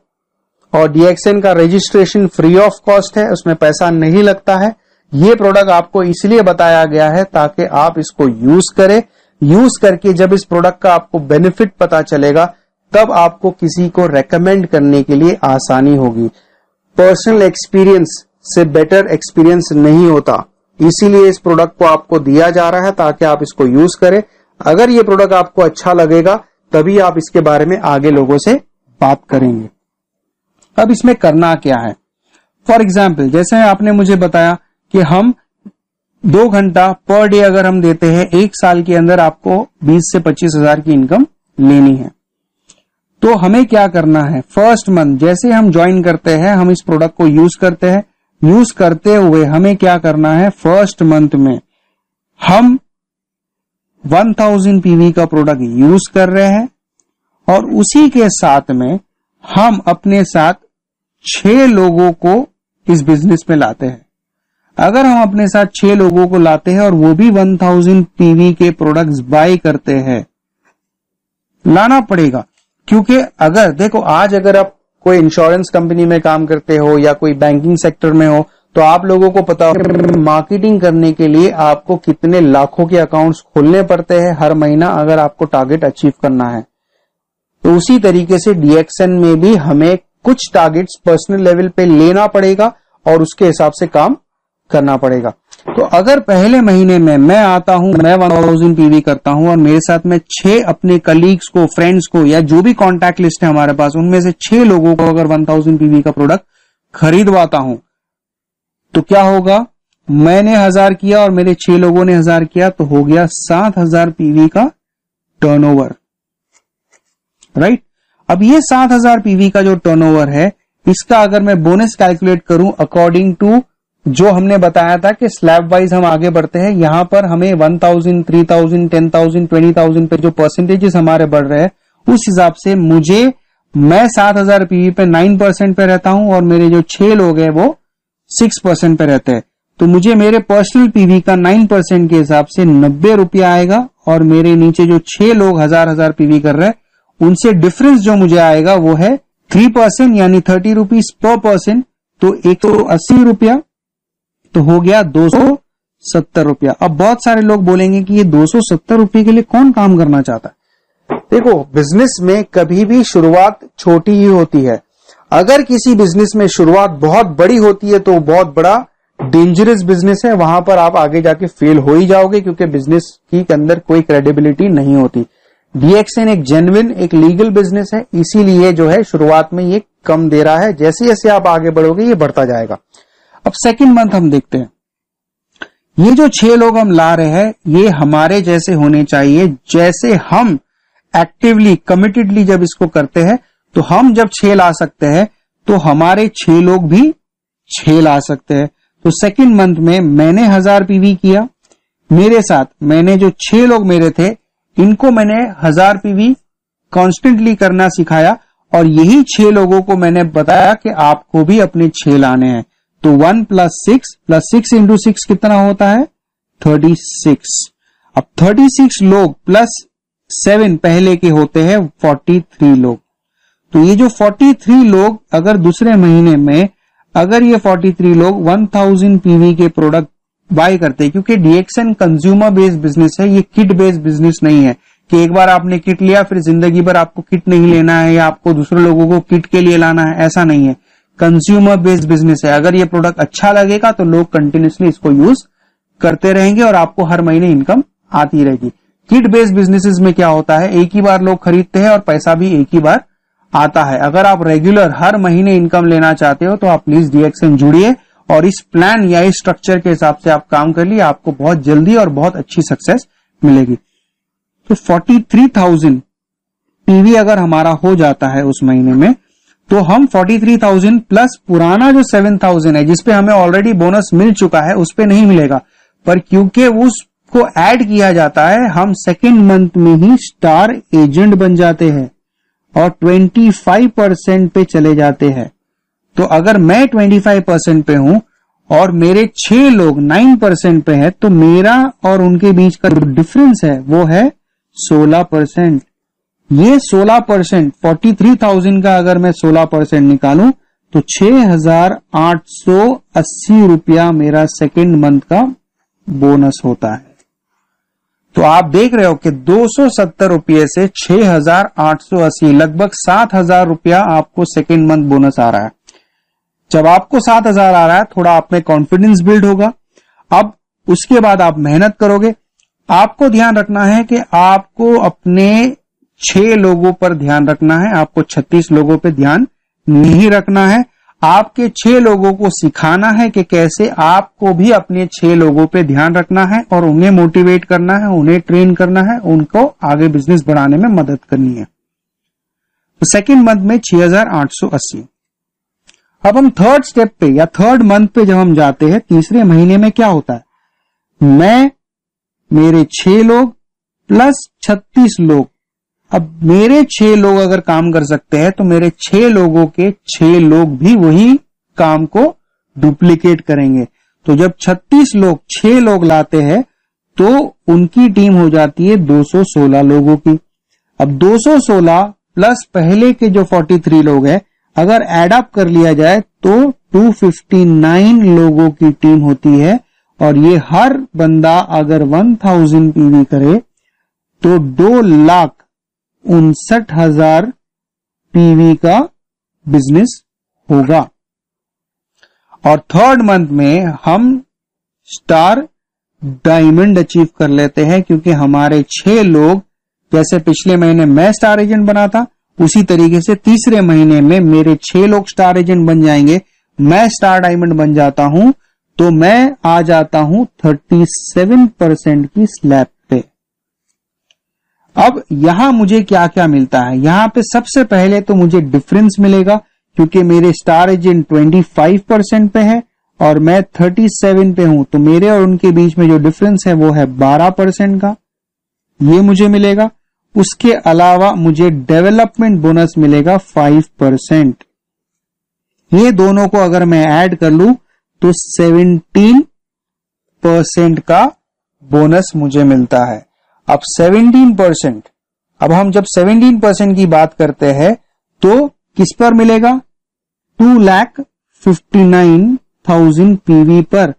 और डीएक्सएन का रजिस्ट्रेशन फ्री ऑफ कॉस्ट है, उसमें पैसा नहीं लगता है। ये प्रोडक्ट आपको इसलिए बताया गया है ताकि आप इसको यूज करें, यूज करके जब इस प्रोडक्ट का आपको बेनिफिट पता चलेगा तब आपको किसी को रेकमेंड करने के लिए आसानी होगी। पर्सनल एक्सपीरियंस से बेटर एक्सपीरियंस नहीं होता, इसीलिए इस प्रोडक्ट को आपको दिया जा रहा है ताकि आप इसको यूज करें। अगर ये प्रोडक्ट आपको अच्छा लगेगा तभी आप इसके बारे में आगे लोगों से बात करेंगे। अब इसमें करना क्या है? फॉर एग्जाम्पल जैसे आपने मुझे बताया कि हम 2 घंटा पर डे अगर हम देते हैं, 1 साल के अंदर आपको 20 से 25 हजार की इनकम लेनी है। तो हमें क्या करना है? फर्स्ट मंथ जैसे हम ज्वाइन करते हैं, हम इस प्रोडक्ट को यूज करते हैं, यूज करते हुए हमें क्या करना है? फर्स्ट मंथ में हम 1000 पीवी का प्रोडक्ट यूज कर रहे हैं और उसी के साथ में हम अपने साथ 6 लोगों को इस बिजनेस में लाते हैं। अगर हम अपने साथ 6 लोगों को लाते हैं और वो भी 1000 पीवी के प्रोडक्ट्स बाय करते हैं, लाना पड़ेगा। क्योंकि अगर देखो, आज अगर आप कोई इंश्योरेंस कंपनी में काम करते हो या कोई बैंकिंग सेक्टर में हो, तो आप लोगों को पता हो मार्केटिंग करने के लिए आपको कितने लाखों के अकाउंट्स खोलने पड़ते हैं हर महीना, अगर आपको टारगेट अचीव करना है। तो उसी तरीके से डीएक्सएन में भी हमें कुछ टारगेट्स पर्सनल लेवल पे लेना पड़ेगा और उसके हिसाब से काम करना पड़ेगा। तो अगर पहले महीने में मैं आता हूं, मैं 1000 पीवी करता हूं और मेरे साथ में 6 अपने कलीग्स को, फ्रेंड्स को, या जो भी कॉन्टैक्ट लिस्ट है हमारे पास, उनमें से 6 लोगों को अगर 1000 पीवी का प्रोडक्ट खरीदवाता हूं, तो क्या होगा? मैंने 1000 किया और मेरे 6 लोगों ने 1000 किया, तो हो गया 7000 पीवी का टर्नओवर, राइट। अब ये 7000 पीवी का जो टर्नओवर है, इसका अगर मैं बोनस कैलकुलेट करूं अकॉर्डिंग टू जो हमने बताया था कि स्लैब वाइज हम आगे बढ़ते हैं, यहां पर हमें 1000, 3000, 10,000, 20,000 पे जो परसेंटेजेस हमारे बढ़ रहे हैं, उस हिसाब से मैं 7000 पीवी पे 9% पे रहता हूं और मेरे जो 6 लोग हैं वो 6% पे रहते हैं। तो मुझे मेरे पर्सनल पीवी का 9% के हिसाब से 90 रुपया आएगा और मेरे नीचे जो 6 लोग 1000 पीवी कर रहे हैं, उनसे डिफरेंस जो मुझे आएगा वो है 3%, यानी 30 रुपीज पर पर्सन, तो 180 रुपया, तो हो गया 270 रुपया। अब बहुत सारे लोग बोलेंगे कि ये 270 रुपये के लिए कौन काम करना चाहता है? देखो, बिजनेस में कभी भी शुरुआत छोटी ही होती है। अगर किसी बिजनेस में शुरुआत बहुत बड़ी होती है तो बहुत बड़ा डेंजरस बिजनेस है, वहां पर आप आगे जाके फेल हो ही जाओगे, क्योंकि बिजनेस के अंदर कोई क्रेडिबिलिटी नहीं होती। डीएक्सएन एक जेन्युइन, एक लीगल बिजनेस है, इसीलिए जो है शुरुआत में ये कम दे रहा है। जैसे जैसे आप आगे बढ़ोगे ये बढ़ता जाएगा। अब सेकंड मंथ हम देखते हैं। ये जो 6 लोग हम ला रहे हैं, ये हमारे जैसे होने चाहिए। जैसे हम एक्टिवली, कमिटेडली जब इसको करते हैं, तो हम जब 6 ला सकते हैं, तो हमारे 6 लोग भी 6 ला सकते हैं। तो सेकंड मंथ में मैंने 1000 पीवी किया, मेरे साथ मैंने जो 6 लोग मेरे थे, इनको मैंने 1000 पीवी कॉन्स्टेंटली करना सिखाया और यही 6 लोगों को मैंने बताया कि आपको भी अपने 6 लाने हैं। तो 1 + 6 इंटू 6 कितना होता है? 36। अब 36 लोग प्लस 7 पहले के होते हैं 43 लोग। तो ये जो 43 लोग अगर दूसरे महीने में, अगर ये 43 लोग 1000 पीवी के प्रोडक्ट बाय करते हैं, क्योंकि डीएक्सएन कंज्यूमर बेस्ड बिजनेस है, ये किट बेस्ड बिजनेस नहीं है कि एक बार आपने किट लिया फिर जिंदगी भर आपको किट नहीं लेना है या आपको दूसरे लोगों को किट के लिए लाना है, ऐसा नहीं है। कंज्यूमर बेस्ड बिजनेस है। अगर ये प्रोडक्ट अच्छा लगेगा तो लोग कंटिन्यूसली इसको यूज करते रहेंगे और आपको हर महीने इनकम आती रहेगी। किट बेस्ड बिजनेसेस में क्या होता है, एक ही बार लोग खरीदते हैं और पैसा भी एक ही बार आता है। अगर आप रेगुलर हर महीने इनकम लेना चाहते हो तो आप प्लीज डीएक्सएन जुड़िए और इस प्लान या इस स्ट्रक्चर के हिसाब से आप काम कर लिए, आपको बहुत जल्दी और बहुत अच्छी सक्सेस मिलेगी। तो 43,000 पीवी अगर हमारा हो जाता है उस महीने में, तो हम 43,000 प्लस पुराना जो 7,000 है, जिसपे हमें ऑलरेडी बोनस मिल चुका है, उस पे नहीं मिलेगा, पर क्योंकि उसको ऐड किया जाता है, हम सेकेंड मंथ में ही स्टार एजेंट बन जाते हैं और 25% पे चले जाते हैं। तो अगर मैं 25% पे हूं और मेरे 6 लोग 9% पे है, तो मेरा और उनके बीच का जो डिफरेंस है वो है 16%। ये 16%, 43,000 का अगर मैं 16% निकालूं तो 6,880 रुपया मेरा सेकेंड मंथ का बोनस होता है। तो आप देख रहे हो कि 270 रुपये से 6,880, लगभग 7,000 रुपया आपको सेकेंड मंथ बोनस आ रहा है। जब आपको 7,000 आ रहा है, थोड़ा आप में कॉन्फिडेंस बिल्ड होगा। अब उसके बाद आप मेहनत करोगे। आपको ध्यान रखना है कि आपको अपने 6 लोगों पर ध्यान रखना है, आपको 36 लोगों पर ध्यान नहीं रखना है। आपके 6 लोगों को सिखाना है कि कैसे आपको भी अपने 6 लोगों पे ध्यान रखना है और उन्हें मोटिवेट करना है, उन्हें ट्रेन करना है, उनको आगे बिजनेस बढ़ाने में मदद करनी है। तो सेकेंड मंथ में 6,880। अब हम थर्ड स्टेप पे या थर्ड मंथ पे जब हम जाते हैं, तीसरे महीने में क्या होता है, मैं, मेरे 6 लोग प्लस 36 लोग। अब मेरे 6 लोग अगर काम कर सकते हैं तो मेरे 6 लोगों के 6 लोग भी वही काम को डुप्लीकेट करेंगे। तो जब 36 लोग 6 लोग लाते हैं तो उनकी टीम हो जाती है 216 लोगों की। अब 216 प्लस पहले के जो 43 लोग हैं, अगर एड अप कर लिया जाए तो 259 लोगों की टीम होती है। और ये हर बंदा अगर 1000 पीवी करे तो 2,59,000 पीवी का बिजनेस होगा। और थर्ड मंथ में हम स्टार डायमंड अचीव कर लेते हैं, क्योंकि हमारे 6 लोग, जैसे पिछले महीने मैं स्टार एजेंट बना था, उसी तरीके से तीसरे महीने में मेरे 6 लोग स्टार एजेंट बन जाएंगे, मैं स्टार डायमंड बन जाता हूं, तो मैं आ जाता हूं 37% की स्लैब पे। अब यहां मुझे क्या क्या मिलता है, यहां पे सबसे पहले तो मुझे डिफरेंस मिलेगा, क्योंकि मेरे स्टार एजेंट 25% पे है और मैं 37 पे हूं, तो मेरे और उनके बीच में जो डिफरेंस है वो है 12% का, ये मुझे मिलेगा। उसके अलावा मुझे डेवलपमेंट बोनस मिलेगा 5%। ये दोनों को अगर मैं ऐड कर लूं तो 17% का बोनस मुझे मिलता है। अब 17%, अब हम जब 17% की बात करते हैं तो किस पर मिलेगा? 2,59,000 पीवी पर,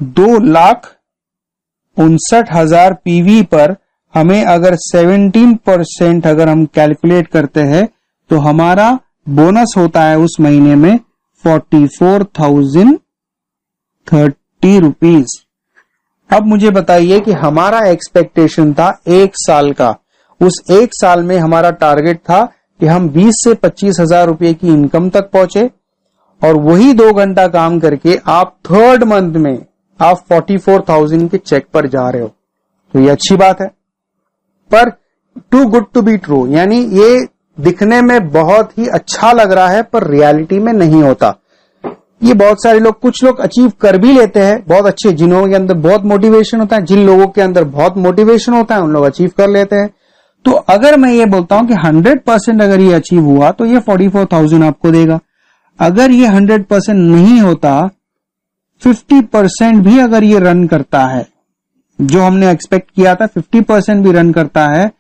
2,59,000 पीवी पर हमें अगर 17% अगर हम कैलकुलेट करते हैं तो हमारा बोनस होता है उस महीने में 44,030 रुपीज। अब मुझे बताइए कि हमारा एक्सपेक्टेशन था 1 साल का, उस 1 साल में हमारा टारगेट था कि हम 20 से 25,000 रुपए की इनकम तक पहुंचे, और वही 2 घंटा काम करके आप थर्ड मंथ में आप 44,000 के चेक पर जा रहे हो, तो ये अच्छी बात है। पर too good to be true, यानी ये दिखने में बहुत ही अच्छा लग रहा है पर रियलिटी में नहीं होता। ये बहुत सारे लोग, कुछ लोग अचीव कर भी लेते हैं, बहुत अच्छे, जिन्हों के अंदर बहुत मोटिवेशन होता है, जिन लोगों के अंदर बहुत मोटिवेशन होता है उन लोग अचीव कर लेते हैं। तो अगर मैं ये बोलता हूं कि 100% अगर ये अचीव हुआ तो ये 44,000 आपको देगा। अगर ये 100% नहीं होता, 50% भी अगर ये रन करता है, जो हमने एक्सपेक्ट किया था 50% भी रन करता है,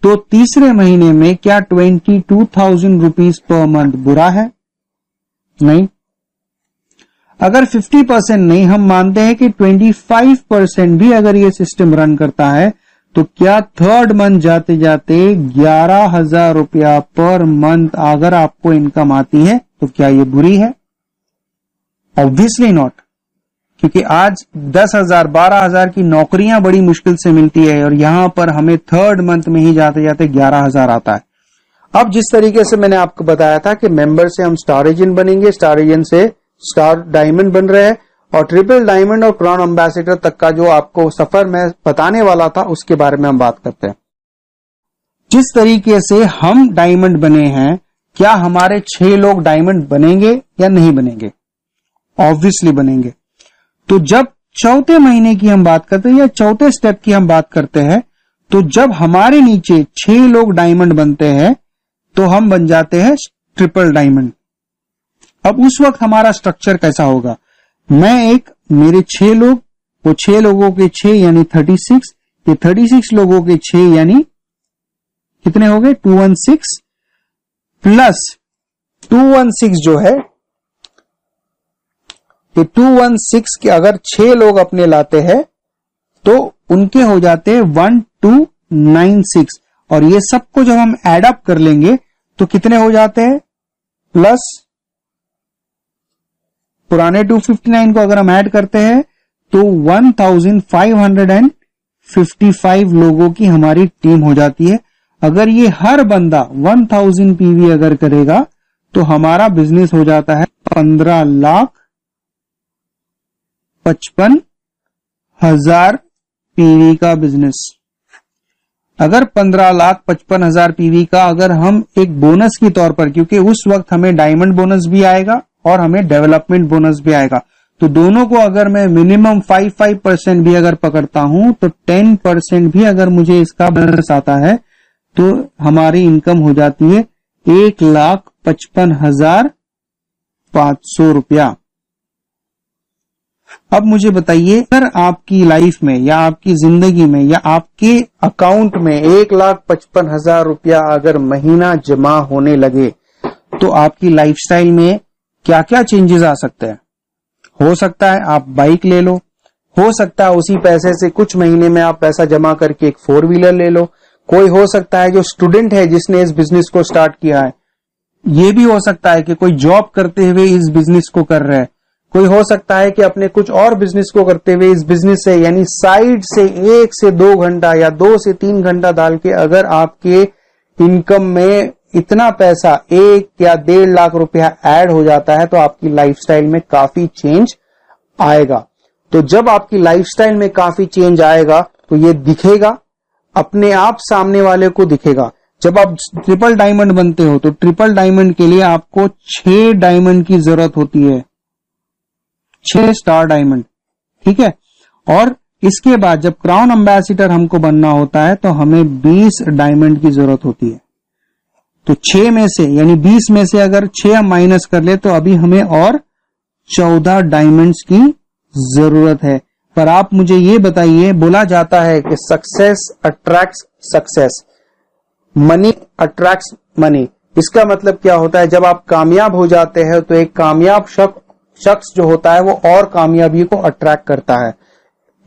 तो तीसरे महीने में क्या 22,000 रुपीज पर मंथ बुरा है? नहीं। अगर 50% नहीं, हम मानते हैं कि 25% भी अगर ये सिस्टम रन करता है, तो क्या थर्ड मंथ जाते जाते 11,000 रुपया पर मंथ अगर आपको इनकम आती है तो क्या ये बुरी है? ऑब्वियसली नॉट, क्योंकि आज 10,000 12,000 की नौकरियां बड़ी मुश्किल से मिलती है और यहां पर हमें थर्ड मंथ में ही जाते जाते 11,000 आता है। अब जिस तरीके से मैंने आपको बताया था कि मेंबर से हम स्टार एजेंट बनेंगे, स्टार एजेंट से स्टार डायमंड बन रहे हैं, और ट्रिपल डायमंड और क्राउन एम्बेसडर तक का जो आपको सफर मैं बताने वाला था उसके बारे में हम बात करते हैं। जिस तरीके से हम डायमंड बने हैं, क्या हमारे 6 लोग डायमंड बनेंगे या नहीं बनेंगे? ऑब्वियसली बनेंगे। तो जब चौथे महीने की हम बात करते हैं या चौथे स्टेप की हम बात करते हैं, तो जब हमारे नीचे 6 लोग डायमंड बनते हैं तो हम बन जाते हैं ट्रिपल डायमंड। अब उस वक्त हमारा स्ट्रक्चर कैसा होगा? मेरे 6 लोग, वो 6 लोगों के 6 यानी 36, ये 36 लोगों के 6 यानी कितने हो गए? 216 प्लस 216 जो है, तो 216 के अगर 6 लोग अपने लाते हैं तो उनके हो जाते हैं 1296, और ये सबको जब हम एड अप कर लेंगे तो कितने हो जाते हैं? प्लस पुराने 259 को अगर हम ऐड करते हैं तो 1555 लोगों की हमारी टीम हो जाती है। अगर ये हर बंदा 1000 पीवी अगर करेगा तो हमारा बिजनेस हो जाता है 15,55,000 पीवी का बिजनेस। अगर 15,55,000 पीवी का अगर हम एक बोनस के तौर पर, क्योंकि उस वक्त हमें डायमंड बोनस भी आएगा और हमें डेवलपमेंट बोनस भी आएगा, तो दोनों को अगर मैं मिनिमम 5% भी अगर पकड़ता हूं तो 10% भी अगर मुझे इसका बोनस आता है तो हमारी इनकम हो जाती है 1,55,500 रुपया। अब मुझे बताइए, अगर आपकी लाइफ में या आपकी जिंदगी में या आपके अकाउंट में 1,55,000 रुपया अगर महीना जमा होने लगे तो आपकी लाइफस्टाइल में क्या क्या चेंजेस आ सकते हैं। हो सकता है आप बाइक ले लो, हो सकता है उसी पैसे से कुछ महीने में आप पैसा जमा करके एक 4 व्हीलर ले लो। कोई हो सकता है जो स्टूडेंट है जिसने इस बिजनेस को स्टार्ट किया है, ये भी हो सकता है कि कोई जॉब करते हुए इस बिजनेस को कर रहा है। कोई हो सकता है कि अपने कुछ और बिजनेस को करते हुए इस बिजनेस से यानी साइड से 1 से 2 घंटा या 2 से 3 घंटा डाल के अगर आपके इनकम में इतना पैसा 1 या 1.5 लाख रुपया ऐड हो जाता है तो आपकी लाइफस्टाइल में काफी चेंज आएगा। तो जब आपकी लाइफस्टाइल में काफी चेंज आएगा तो ये दिखेगा, अपने आप सामने वाले को दिखेगा। जब आप ट्रिपल डायमंड बनते हो तो ट्रिपल डायमंड के लिए आपको 6 डायमंड की जरूरत होती है, 6 स्टार डायमंड, ठीक है। और इसके बाद जब क्राउन एम्बेसडर हमको बनना होता है तो हमें 20 डायमंड की जरूरत होती है। तो 6 में से यानी 20 में से अगर 6 हम माइनस कर ले तो अभी हमें और 14 डायमंड्स की जरूरत है। पर आप मुझे ये बताइए, बोला जाता है कि success attracts success, money attracts money. इसका मतलब क्या होता है, जब आप कामयाब हो जाते हैं तो एक कामयाब शख्स जो होता है वो और कामयाबी को अट्रैक्ट करता है,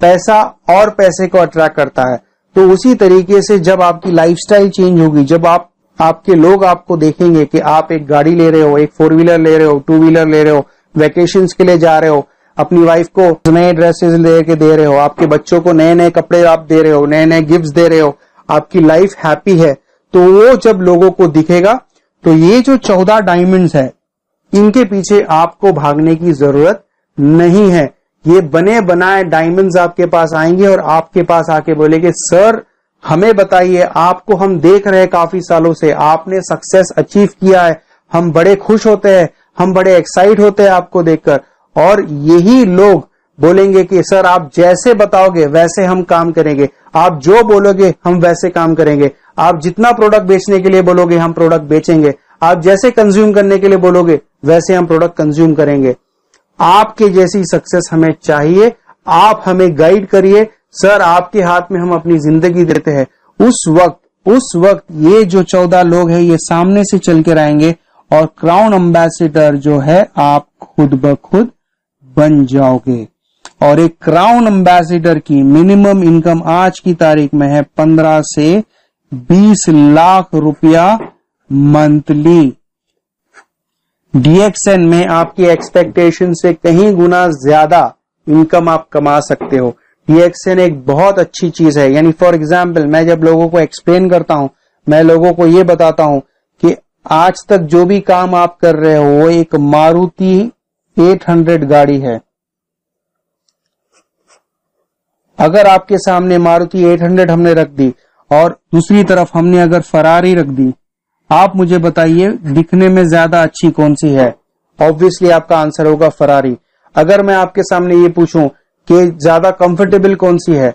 पैसा और पैसे को अट्रैक्ट करता है। तो उसी तरीके से जब आपकी लाइफस्टाइल चेंज होगी, जब आपके लोग आपको देखेंगे कि आप एक गाड़ी ले रहे हो, एक 4 व्हीलर ले रहे हो, 2 व्हीलर ले रहे हो, वेकेशंस के लिए जा रहे हो, अपनी वाइफ को नए ड्रेसेस लेके दे रहे हो, आपके बच्चों को नए नए कपड़े आप दे रहे हो, नए नए गिफ्ट्स दे रहे हो, आपकी लाइफ हैप्पी है, तो वो जब लोगों को दिखेगा तो ये जो 14 डायमंड्स है इनके पीछे आपको भागने की जरूरत नहीं है। ये बने बनाए डायमंड्स आपके पास आएंगे और आपके पास आके बोलेंगे, सर हमें बताइए, आपको हम देख रहे हैं काफी सालों से, आपने सक्सेस अचीव किया है, हम बड़े खुश होते हैं, हम बड़े एक्साइट होते हैं आपको देखकर। और यही लोग बोलेंगे कि सर आप जैसे बताओगे वैसे हम काम करेंगे, आप जो बोलोगे हम वैसे काम करेंगे, आप जितना प्रोडक्ट बेचने के लिए बोलोगे हम प्रोडक्ट बेचेंगे, आप जैसे कंज्यूम करने के लिए बोलोगे वैसे हम प्रोडक्ट कंज्यूम करेंगे। आपके जैसी सक्सेस हमें चाहिए, आप हमें गाइड करिए, सर आपके हाथ में हम अपनी जिंदगी देते हैं। उस वक्त ये जो 14 लोग हैं ये सामने से चल कर आएंगे और क्राउन एम्बेसडर जो है आप खुद ब खुद बन जाओगे। और एक क्राउन एम्बेसडर की मिनिमम इनकम आज की तारीख में है 15 से 20 लाख रुपया मंथली। DXN में आपकी एक्सपेक्टेशन से कहीं गुना ज्यादा इनकम आप कमा सकते हो। DXN एक बहुत अच्छी चीज है। यानी फॉर एग्जाम्पल मैं जब लोगों को एक्सप्लेन करता हूं, मैं लोगों को ये बताता हूं कि आज तक जो भी काम आप कर रहे हो वो एक मारुति 800 गाड़ी है। अगर आपके सामने मारुति 800 हमने रख दी और दूसरी तरफ हमने अगर फरारी रख दी, आप मुझे बताइए दिखने में ज्यादा अच्छी कौन सी है? ऑब्वियसली आपका आंसर होगा फरारी। अगर मैं आपके सामने ये पूछूं कि ज्यादा कंफर्टेबल कौन सी है,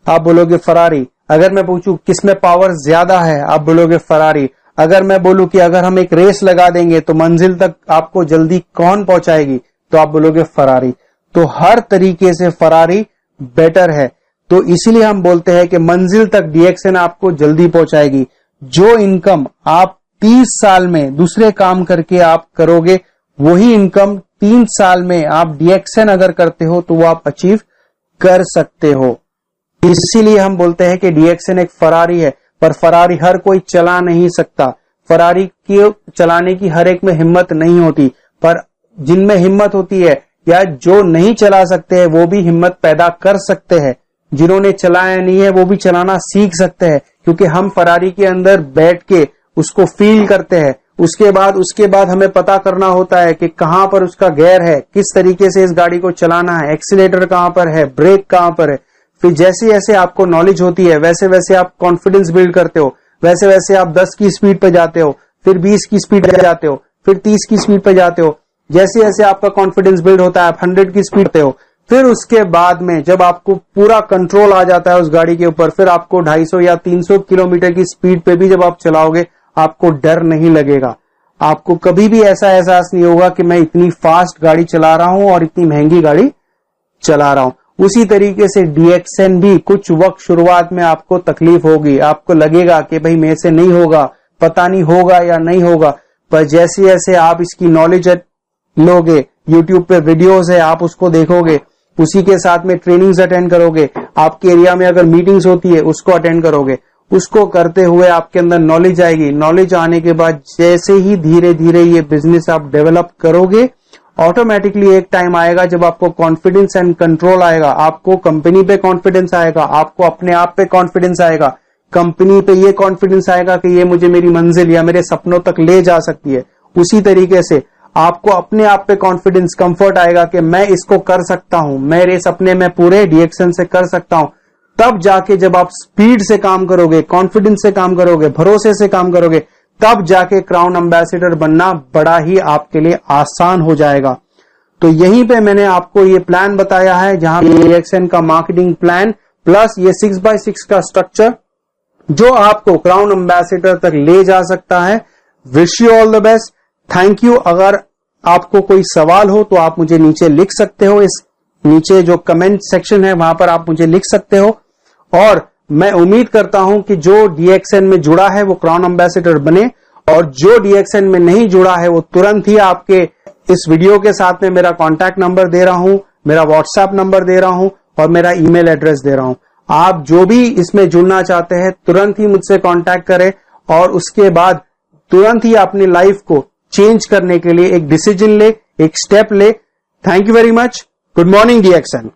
आप बोलोगे फरारी। अगर मैं पूछूं किसमें पावर ज्यादा है, आप बोलोगे फरारी। अगर मैं बोलूं कि अगर हम एक रेस लगा देंगे तो मंजिल तक आपको जल्दी कौन पहुंचाएगी, तो आप बोलोगे फरारी। तो हर तरीके से फरारी बेटर है। तो इसीलिए हम बोलते हैं कि मंजिल तक DXN आपको जल्दी पहुंचाएगी। जो इनकम आप 30 साल में दूसरे काम करके आप करोगे, वही इनकम 3 साल में आप DXN अगर करते हो तो वो आप अचीव कर सकते हो। इसीलिए हम बोलते हैं कि DXN एक फरारी है, पर फरारी हर कोई चला नहीं सकता। फरारी की चलाने की हर एक में हिम्मत नहीं होती, पर जिनमें हिम्मत होती है या जो नहीं चला सकते हैं वो भी हिम्मत पैदा कर सकते हैं। जिन्होंने चलाया नहीं है वो भी चलाना सीख सकते हैं, क्योंकि हम फरारी के अंदर बैठ के उसको फील करते हैं। उसके बाद हमें पता करना होता है कि कहां पर उसका गियर है, किस तरीके से इस गाड़ी को चलाना है, एक्सीलेटर कहां पर है, ब्रेक कहां पर है। फिर जैसे जैसे आपको नॉलेज होती है वैसे वैसे आप कॉन्फिडेंस बिल्ड करते हो, वैसे वैसे आप 10 की स्पीड पे जाते हो, फिर 20 की स्पीड पे जाते हो, फिर 30 की स्पीड पे जाते हो। जैसे जैसे आपका कॉन्फिडेंस बिल्ड होता है आप 100 की स्पीड पे हो। फिर उसके बाद में जब आपको पूरा कंट्रोल आ जाता है उस गाड़ी के ऊपर, फिर आपको 250 या 300 किलोमीटर की स्पीड पे भी जब आप चलाओगे आपको डर नहीं लगेगा। आपको कभी भी ऐसा एहसास नहीं होगा कि मैं इतनी फास्ट गाड़ी चला रहा हूं और इतनी महंगी गाड़ी चला रहा हूं। उसी तरीके से DXN भी कुछ वक्त शुरुआत में आपको तकलीफ होगी, आपको लगेगा कि भाई मेरे से नहीं होगा, पता नहीं होगा या नहीं होगा, पर जैसे जैसे आप इसकी नॉलेज लोगे, YouTube पे वीडियोस है आप उसको देखोगे, उसी के साथ में ट्रेनिंग्स अटेंड करोगे, आपके एरिया में अगर मीटिंग्स होती है उसको अटेंड करोगे, उसको करते हुए आपके अंदर नॉलेज आएगी। नॉलेज आने के बाद जैसे ही धीरे धीरे ये बिजनेस आप डेवलप करोगे, ऑटोमेटिकली एक टाइम आएगा जब आपको कॉन्फिडेंस एंड कंट्रोल आएगा, आपको कंपनी पे कॉन्फिडेंस आएगा, आपको अपने आप पे कॉन्फिडेंस आएगा, कंपनी पे ये कॉन्फिडेंस आएगा कि ये मुझे मेरी मंजिल या मेरे सपनों तक ले जा सकती है। उसी तरीके से आपको अपने आप पे कॉन्फिडेंस, कंफर्ट आएगा कि मैं इसको कर सकता हूं, मेरे सपने में पूरे DXN से कर सकता हूं। तब जाके जब आप स्पीड से काम करोगे, कॉन्फिडेंस से काम करोगे, भरोसे से काम करोगे, तब जाके क्राउन एम्बेसडर बनना बड़ा ही आपके लिए आसान हो जाएगा। तो यहीं पे मैंने आपको ये प्लान बताया है, जहां DXN का मार्केटिंग प्लान प्लस ये 6x6 का स्ट्रक्चर जो आपको क्राउन एम्बेसडर तक ले जा सकता है। Wish you all the best, thank you. अगर आपको कोई सवाल हो तो आप मुझे नीचे लिख सकते हो, इस नीचे जो कमेंट सेक्शन है वहां पर आप मुझे लिख सकते हो, और मैं उम्मीद करता हूं कि जो DXN में जुड़ा है वो क्राउन एम्बेसडर बने, और जो DXN में नहीं जुड़ा है वो तुरंत ही आपके इस वीडियो के साथ में मेरा कॉन्टैक्ट नंबर दे रहा हूं, मेरा व्हाट्सएप नंबर दे रहा हूं और मेरा ईमेल एड्रेस दे रहा हूं। आप जो भी इसमें जुड़ना चाहते हैं तुरंत ही मुझसे कॉन्टैक्ट करें, और उसके बाद तुरंत ही अपनी लाइफ को चेंज करने के लिए एक डिसीजन ले, एक स्टेप ले। Thank you very much. Good morning DXN।